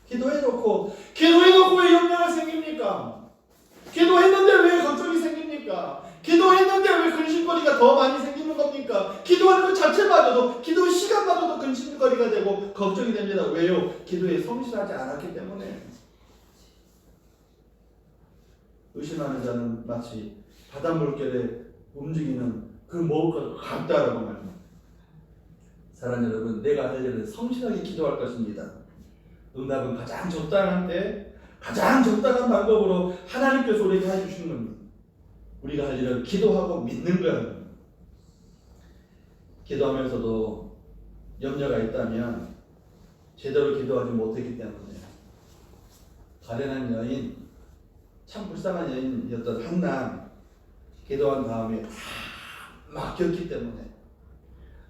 기도해놓고 왜 염려가 생깁니까? 기도했는데 왜 걱정이 생깁니까? 기도했는데 왜 근심거리가 더 많이 생기는 겁니까? 기도하는 것 자체마저도, 기도의 시간마저도 근심거리가 되고 걱정이 됩니다. 왜요? 기도에 성실하지 않았기 때문에. 의심하는 자는 마치 바닷물결에 움직이는 그 먹을 것 같다라고 말합니다. 사랑하는 여러분, 내가 할 일은 성실하게 기도할 것입니다. 응답은 가장 적당한 때, 가장 적당한 방법으로 하나님께서 우리에게 해주시는 겁니다. 우리가 할 일은 기도하고 믿는 거예요. 기도하면서도 염려가 있다면 제대로 기도하지 못했기 때문에 가련한 여인, 참 불쌍한 여인이었던 한나, 기도한 다음에 다 막혔기 때문에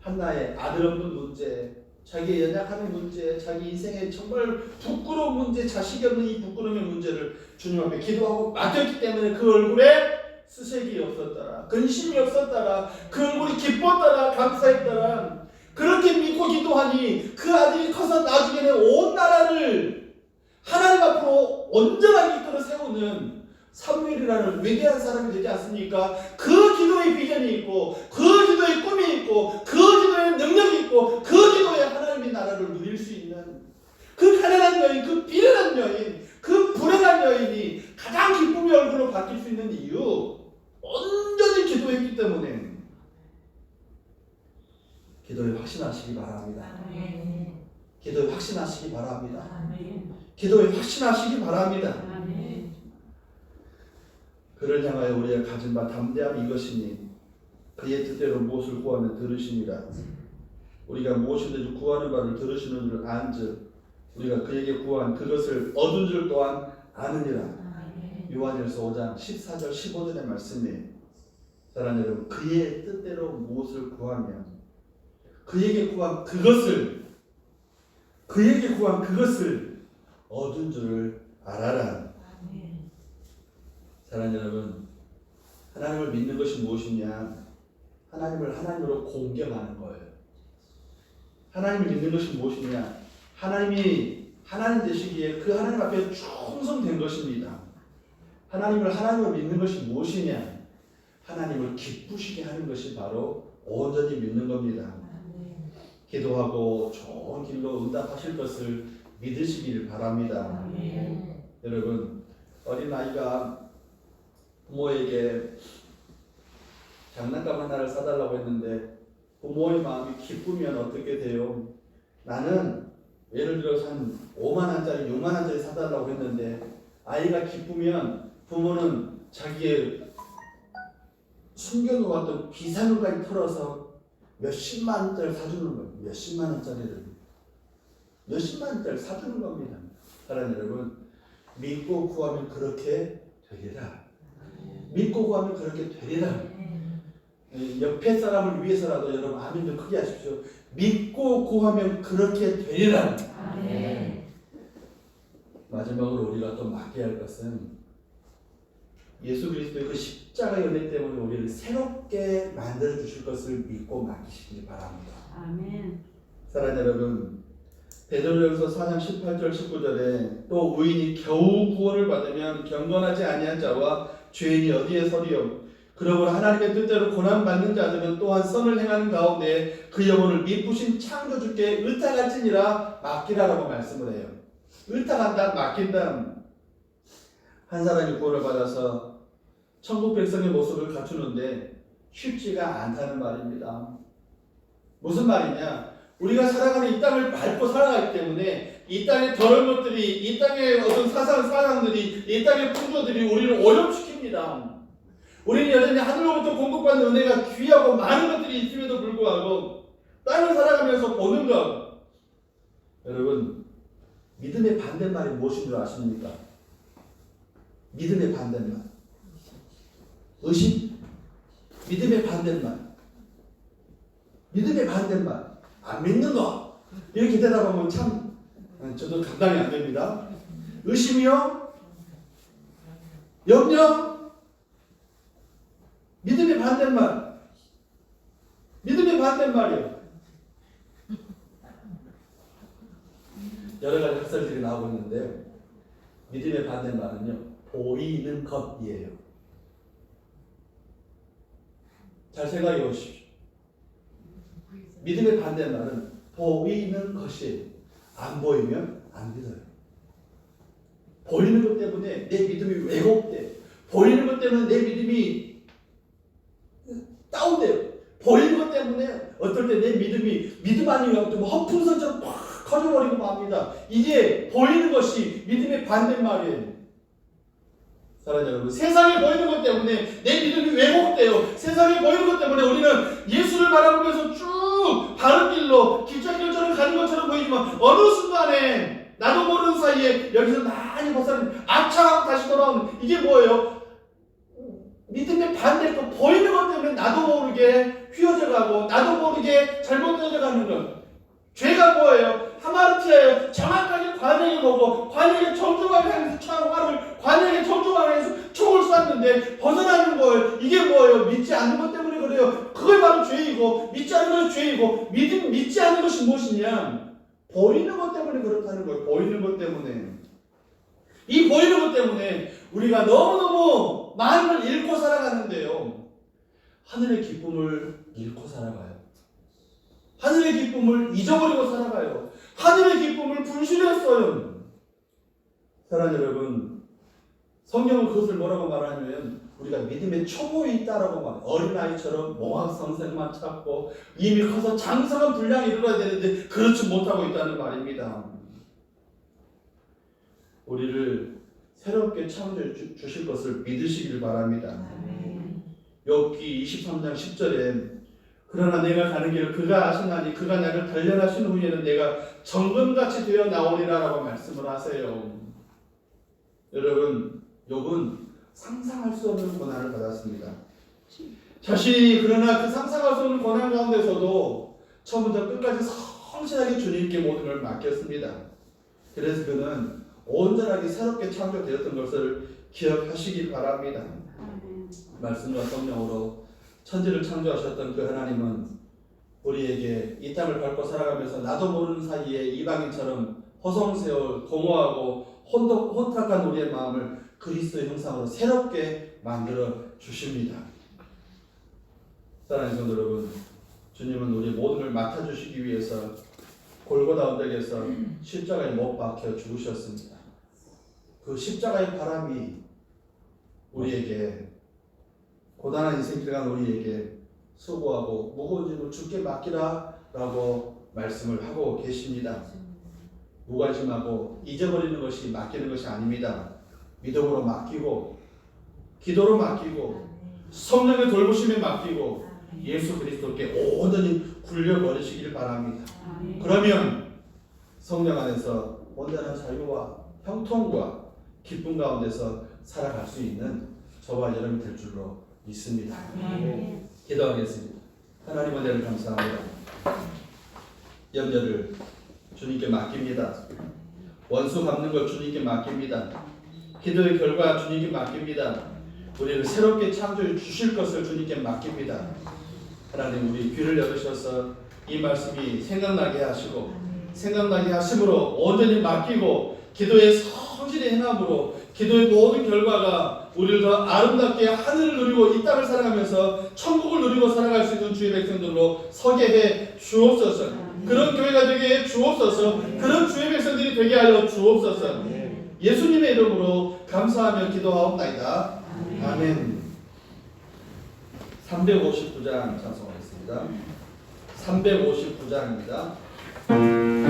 한나의 아들 없는 문제, 자기의 연약함의 문제, 자기 인생의 정말 부끄러운 문제, 자식이 없는 이 부끄러움의 문제를 주님 앞에 기도하고 맡겼기 때문에 그 얼굴에 스색이 없었더라, 근심이 없었더라, 그 얼굴이 기뻤더라, 감사했더라. 그렇게 믿고 기도하니 그 아들이 커서 나중에는 온 나라를 하나님 앞으로 온전하게 이끌어 세우는 사무엘이라는 위대한 사람이 되지 않습니까? 그 기도의 비전이 있고, 그 기도의 꿈이 있고, 그 기도의 능력이 있고, 그 기도에 하나님의 나라를 누릴 수 있는 그 가난한 여인, 그 비련한 여인, 그 불행한 여인이 가장 기쁨의 얼굴로 바뀔 수 있는 이유, 온전히 기도했기 때문에. 기도에 확신하시기 바랍니다. 기도에 확신하시기 바랍니다. 기도에 확신하시기 바랍니다. 그를 향하여 우리가 가진 바 담대함이 이것이니 그의 뜻대로 무엇을 구하면 들으시니라. 우리가 무엇이든지 구하는 바를 들으시는 줄 안즉 우리가 그에게 구한 그것을 얻은 줄 또한 아느니라. 요한일서 5장 14절 15절의 말씀이에요. 사랑하는 여러분, 그의 뜻대로 무엇을 구하면 그에게 구한 그것을 얻은 줄을 알아라. 사랑하는 여러분, 하나님을 믿는 것이 무엇이냐? 하나님을 하나님으로 공경하는 거예요. 하나님을 믿는 것이 무엇이냐? 하나님이 하나님 되시기에 그 하나님 앞에 충성된 것입니다. 하나님을 하나님으로 믿는 것이 무엇이냐? 하나님을 기쁘시게 하는 것이 바로 온전히 믿는 겁니다. 기도하고 좋은 길로 응답하실 것을 믿으시길 바랍니다. 여러분, 어린아이가 부모에게 장난감 하나를 사달라고 했는데 부모의 마음이 기쁘면 어떻게 돼요? 나는 예를 들어서 한 5만원짜리 6만원짜리 사달라고 했는데 아이가 기쁘면 부모는 자기의 숨겨놓았던 비상금까지 털어서 몇십만원짜리 사주는 거예요. 몇십만원짜리를 사주는 겁니다. 사랑하는 여러분, 믿고 구하면 그렇게 되리라. 믿고 구하면 그렇게 되리라. 옆에 사람을 위해서라도 여러분 아멘 좀 크게 하십시오. 믿고 구하면 그렇게 되리라. 마지막으로 우리가 또 맡겨야 할 것은 예수 그리스도의 그 십자가 연애 때문에 우리를 새롭게 만들어 주실 것을 믿고 맡기시기 바랍니다. 아멘. 사랑하는 여러분, 베드로전서 4장 18절 19절에 또 의인이 겨우 구원을 받으면 경건하지 아니한 자와 죄인이 어디에 서리요? 그러므로 하나님의 뜻대로 고난받는 자들은 또한 선을 행하는 가운데 그 영혼을 미쁘신 창조주께 의탁할지니라 맡기라라고 말씀을 해요. 의탁한다, 맡긴다. 한 사람이 구원을 받아서 천국 백성의 모습을 갖추는데 쉽지가 않다는 말입니다. 무슨 말이냐? 우리가 살아가는 이 땅을 밟고 살아가기 때문에 이 땅의 더러운 것들이, 이 땅의 어떤 사상들이, 이 땅의 풍조들이 우리를 오염시킵니다. 우리는 여전히 하늘로부터 공급받는 은혜가 귀하고 많은 것들이 있음에도 불구하고 땅을 살아가면서 보는 것, 여러분, 믿음의 반대말이 무엇인 줄 아십니까? 믿음의 반대말, 의심? 믿음의 반대말, 믿음의 반대말, 안 믿는 거. 이렇게 대답하면 참 저도 감당이 안 됩니다. 의심이요? 염려? 믿음의 반대말, 믿음의 반대말이요. 여러 가지 학설들이 나오고 있는데 믿음의 반대말은요, 보이는 것이에요. 잘 생각해 보십시오. 믿음의 반대말은 보이는 것이에요. 안 보이면 안 믿어요. 보이는 것 때문에 내 믿음이 왜곡돼. 보이는 것 때문에 내 믿음이 다운돼요. 보이는 것 때문에 어떨 때 내 믿음 아니면 뭐 허풍선처럼 팍 커져버리고 맙니다. 이게 보이는 것이 믿음의 반대말이에요. 사랑하는 여러분, 세상에 보이는 것 때문에 내 믿음이 왜곡돼요. 세상에 보이는 것 때문에 우리는 예수를 바라보면서 쭉 바른 길로 길장길처럼 가는 것처럼 보이지만 어느 순간에 나도 모르는 사이에 여기서 많이 벗어나는 아차하고 다시 돌아오는 이게 뭐예요? 믿음의 반대로 보이는 것 때문에 나도 모르게 휘어져가고 나도 모르게 잘못되어가는 것. 죄가 뭐예요? 하마르티아예요. 정확하게 관에게 보고 관에게 정중하게 향해서 화를 관에게 정중하게 해서 총을 쐈는데 벗어나는 거예요. 이게 뭐예요? 믿지 않는 것 때문에 그래요. 그게 바로 죄이고 믿지 않는 것이 죄이고 믿지 않는 것이 무엇이냐? 보이는 것 때문에 그렇다는 거예요. 보이는 것 때문에. 이 보이는 것 때문에 우리가 너무너무 많은 걸 잃고 살아가는데요. 하늘의 기쁨을 잃고 살아가요. 하늘의 기쁨을 잊어버리고 살아가요. 하늘의 기쁨을 분실했어요. 사랑하는 여러분, 성경은 그것을 뭐라고 말하냐면 우리가 믿음의 초보에 있다라고 말해요. 어린아이처럼 몽학성생만 찾고 이미 커서 장성한 분량에 이르러야 되는데 그렇지 못하고 있다는 말입니다. 우리를 새롭게 창조해 주실 것을 믿으시길 바랍니다. 욥기 23장 10절에 그러나 내가 가는 길을 그가 아시나니 그가 나를 단련하신 후에는 내가 정금같이 되어 나오리라 라고 말씀을 하세요. 여러분, 욥은 상상할 수 없는 고난을 받았습니다. 자신이 그러나 그 상상할 수 없는 고난 가운데서도 처음부터 끝까지 성실하게 주님께 모든 걸 맡겼습니다. 그래서 그는 온전하게 새롭게 창조되었던 것을 기억하시길 바랍니다. 말씀과 성령으로 천지를 창조하셨던 그 하나님은 우리에게 이 땅을 밟고 살아가면서 나도 모르는 사이에 이방인처럼 허송세월 공허하고 혼탁한 우리의 마음을 그리스도의 형상으로 새롭게 만들어 주십니다. 사랑하는 성도 여러분, 주님은 우리 모든 걸 맡아주시기 위해서 골고다 언덕에서 십자가에 못 박혀 죽으셨습니다. 그 십자가의 바람이 우리에게 고단한 인생길 간 우리에게 수고하고 무거운 짐을 주께 맡기라 라고 말씀을 하고 계십니다. 무관심하고 잊어버리는 것이 맡기는 것이 아닙니다. 믿음으로 맡기고 기도로 맡기고 성령의 돌보심에 맡기고 예수 그리스도께 온전히 굴려버리시길 바랍니다. 그러면 성령 안에서 온전한 자유와 형통과 기쁨 가운데서 살아갈 수 있는 저와 여러분이 될 줄로 믿습니다. 기도하겠습니다. 하나님 은혜를 감사합니다. 염려를 주님께 맡깁니다. 원수 갚는 걸 주님께 맡깁니다. 기도의 결과 주님께 맡깁니다. 우리를 새롭게 창조해 주실 것을 주님께 맡깁니다. 하나님, 우리 귀를 열으셔서 이 말씀이 생각나게 하시고 생각나게 하심으로 온전히 맡기고 기도의 성실의 행함으로 기도의 모든 결과가 우리를 더 아름답게 하늘을 누리고 이 땅을 살아가면서 천국을 누리고 살아갈 수 있는 주의 백성들로 서게 해 주옵소서. 그런 교회가 되게 해 주옵소서. 그런 주의 백성들이 되게 하여 주옵소서. 예수님의 이름으로 감사하며 기도하옵나이다. 아멘. 359장 찬송하겠습니다. 359장입니다. 앞으로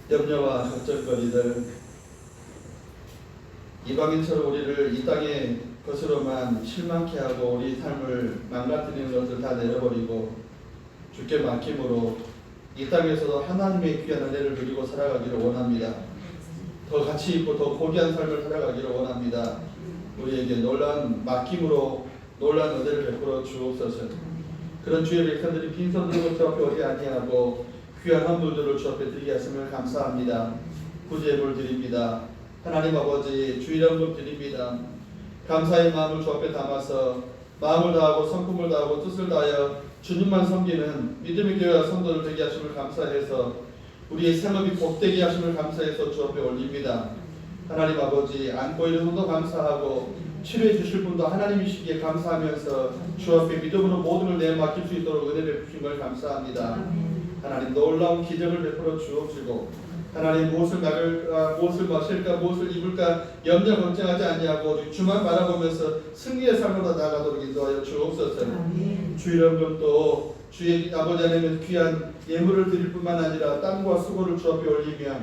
염려와 걱정거리들, 이방인처럼 우리를 이 땅의 것으로만 실망케 하고 우리 삶을 망가뜨리는 것을 다 내려버리고 주께 맡김으로 이 땅에서도 하나님의 귀한 은혜를 누리고 살아가기를 원합니다. 더 가치 있고 더 고귀한 삶을 살아가기를 원합니다. 우리에게 놀라운 맡김으로 놀라운 은혜를 베풀어 주옵소서. 그런 주의 백성들이 빈손 들고 주 앞에 오지 아니하고 귀한 헌물들을 주 앞에 드리게 하심을 감사합니다. 구제물 드립니다. 하나님 아버지 주 이름 드립니다. 감사의 마음을 주 앞에 담아서 마음을 다하고 성품을 다하고 뜻을 다하여 주님만 섬기는 믿음의 교회와 성도를 되게 하심을 감사해서 우리의 생업이 복되게 하심을 감사해서 주 앞에 올립니다. 하나님 아버지 안고 있는 분도 감사하고 치료해 주실 분도 하나님이시기에 감사하면서 주 앞에 믿음으로 모든 걸 내맡길 수 있도록 은혜 베푸신 걸 감사합니다. 하나님 놀라운 기적을 베풀어 주옵시고 하나님 무엇을 먹을까, 무엇을 마실까, 무엇을 입을까 염려 걱정하지 아니하고 주만 바라보면서 승리의 삶으로 나아가도록 인도하여 주옵소서. 주 이름 또 주의 아버지 하나님의 귀한 예물을 드릴 뿐만 아니라 땀과 수고를 주 앞에 올리며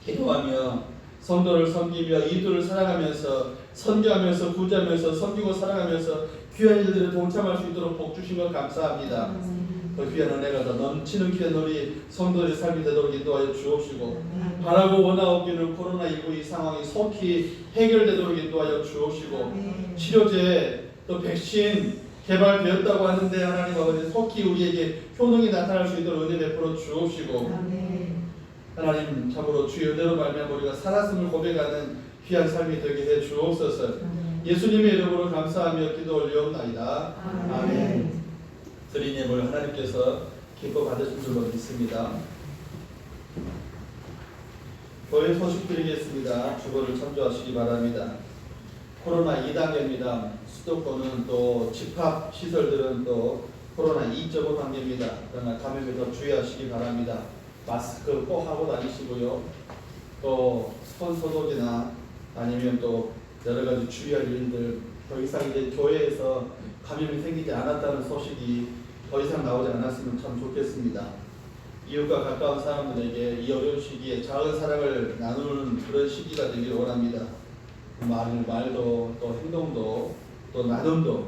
기도하며 성도를 섬기며 이들을 사랑하면서 선교하면서 구제하면서 섬기고 사랑하면서 귀한 일들에 동참할 수 있도록 복 주신 것 감사합니다. 그 귀한 은혜가 더 넘치는 귀한 우리 성도의 삶이 되도록 인도하여 주옵시고 바라고 원하옵기는 코로나19 이 상황이 속히 해결되도록 인도하여 주옵시고 치료제 또 백신 개발되었다고 하는데 하나님 아버지 속히 우리에게 효능이 나타날 수 있도록 은혜 베풀어 주옵시고 하나님 참으로 주의 은혜로 말미암아 우리가 살았음을 고백하는 귀한 삶이 되게 해 주옵소서. 예수님의 이름으로 감사하며 기도 올리옵나이다. 아멘. 드린 예물 하나님께서 기뻐 받으신 줄로 믿습니다. 교회 소식 드리겠습니다. 주보를 참조하시기 바랍니다. 코로나 2단계입니다. 수도권은 또 집합 시설들은 또 코로나 2.5 단계입니다. 그러나 감염에 더 주의하시기 바랍니다. 마스크 꼭 하고 다니시고요. 또 손 소독이나 아니면 또 여러 가지 주의할 일들 더 이상 이제 교회에서 감염이 생기지 않았다는 소식이 더 이상 나오지 않았으면 참 좋겠습니다. 이웃과 가까운 사람들에게 이 어려운 시기에 작은 사랑을 나누는 그런 시기가 되기를 원합니다. 말도 또 행동도 또 나눔도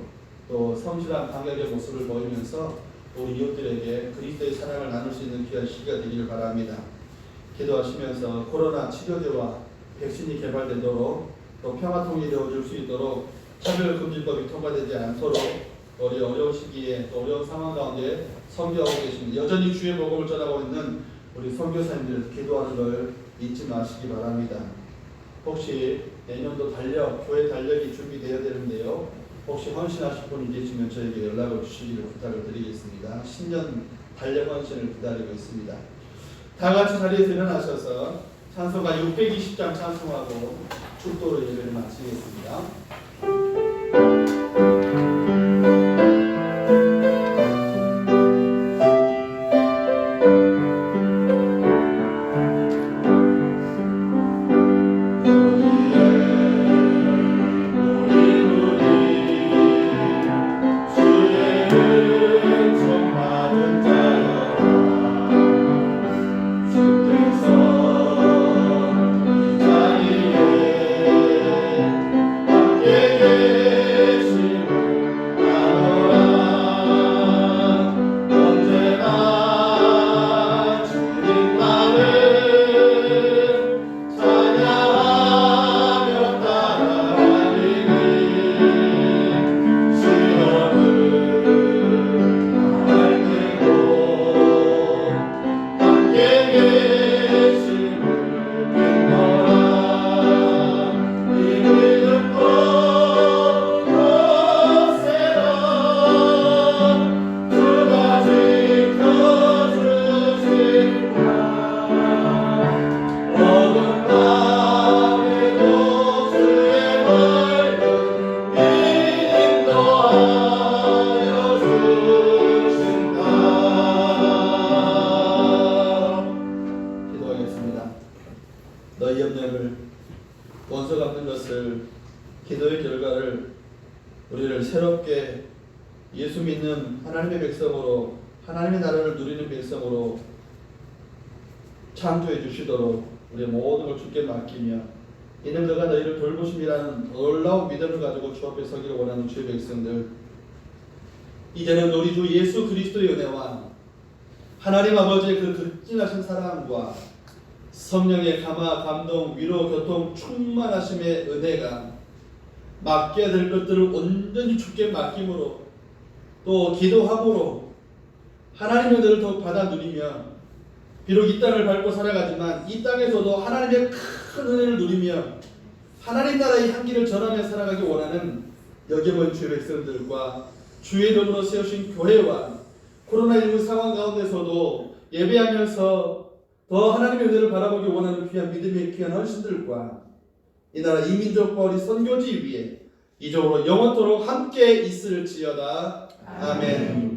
또 성실한 방역의 모습을 보이면서 우리 이웃들에게 그리스도의 사랑을 나눌 수 있는 귀한 시기가 되기를 바랍니다. 기도하시면서 코로나 치료제와 백신이 개발되도록 또 평화통일이 되어줄 수 있도록 차별금지법이 통과되지 않도록 우리 어려운 시기에 또 어려운 상황 가운데 선교하고 계십니다. 여전히 주의 복음을 전하고 있는 우리 선교사님들 기도하는 걸 잊지 마시기 바랍니다. 혹시 내년도 달력, 교회 달력이 준비되어야 되는데요. 혹시 헌신하실 분이 계시면 저에게 연락을 주시기를 부탁을 드리겠습니다. 신년 달력 헌신을 기다리고 있습니다. 다 같이 자리에서 일어나셔서 찬송가 620장 찬송하고 축도로 예배를 마치겠습니다. 너희 염려를 원수 갚는 것을 기도의 결과를 우리를 새롭게 예수 믿는 하나님의 백성으로 하나님의 나라를 누리는 백성으로 창조해 주시도록 우리 모든 걸 주께 맡기며 이는 그가 너희를 돌보심이라는 놀라운 믿음을 가지고 주 앞에 서기를 원하는 주의 백성들, 이제는 우리 주 예수 그리스도의 은혜와 하나님 아버지의 그 극진하신 사랑과 성령의 감화, 감동, 위로, 교통, 충만하심의 은혜가 맡겨야 될 것들을 온전히 주께 맡김으로 또 기도함으로 하나님의 은혜를 더욱 받아 누리며 비록 이 땅을 밟고 살아가지만 이 땅에서도 하나님의 큰 은혜를 누리며 하나님 나라의 향기를 전하며 살아가기 원하는 여겨본 주의 백성들과 주의 이름으로 세우신 교회와 코로나19 상황 가운데서도 예배하면서 더 하나님의 은혜를 바라보기 원하는 귀한 믿음의 귀한 헌신들과 이 나라 이민족과 우리 선교지 위에 이적으로 영원토록 함께 있을지어다. 아멘.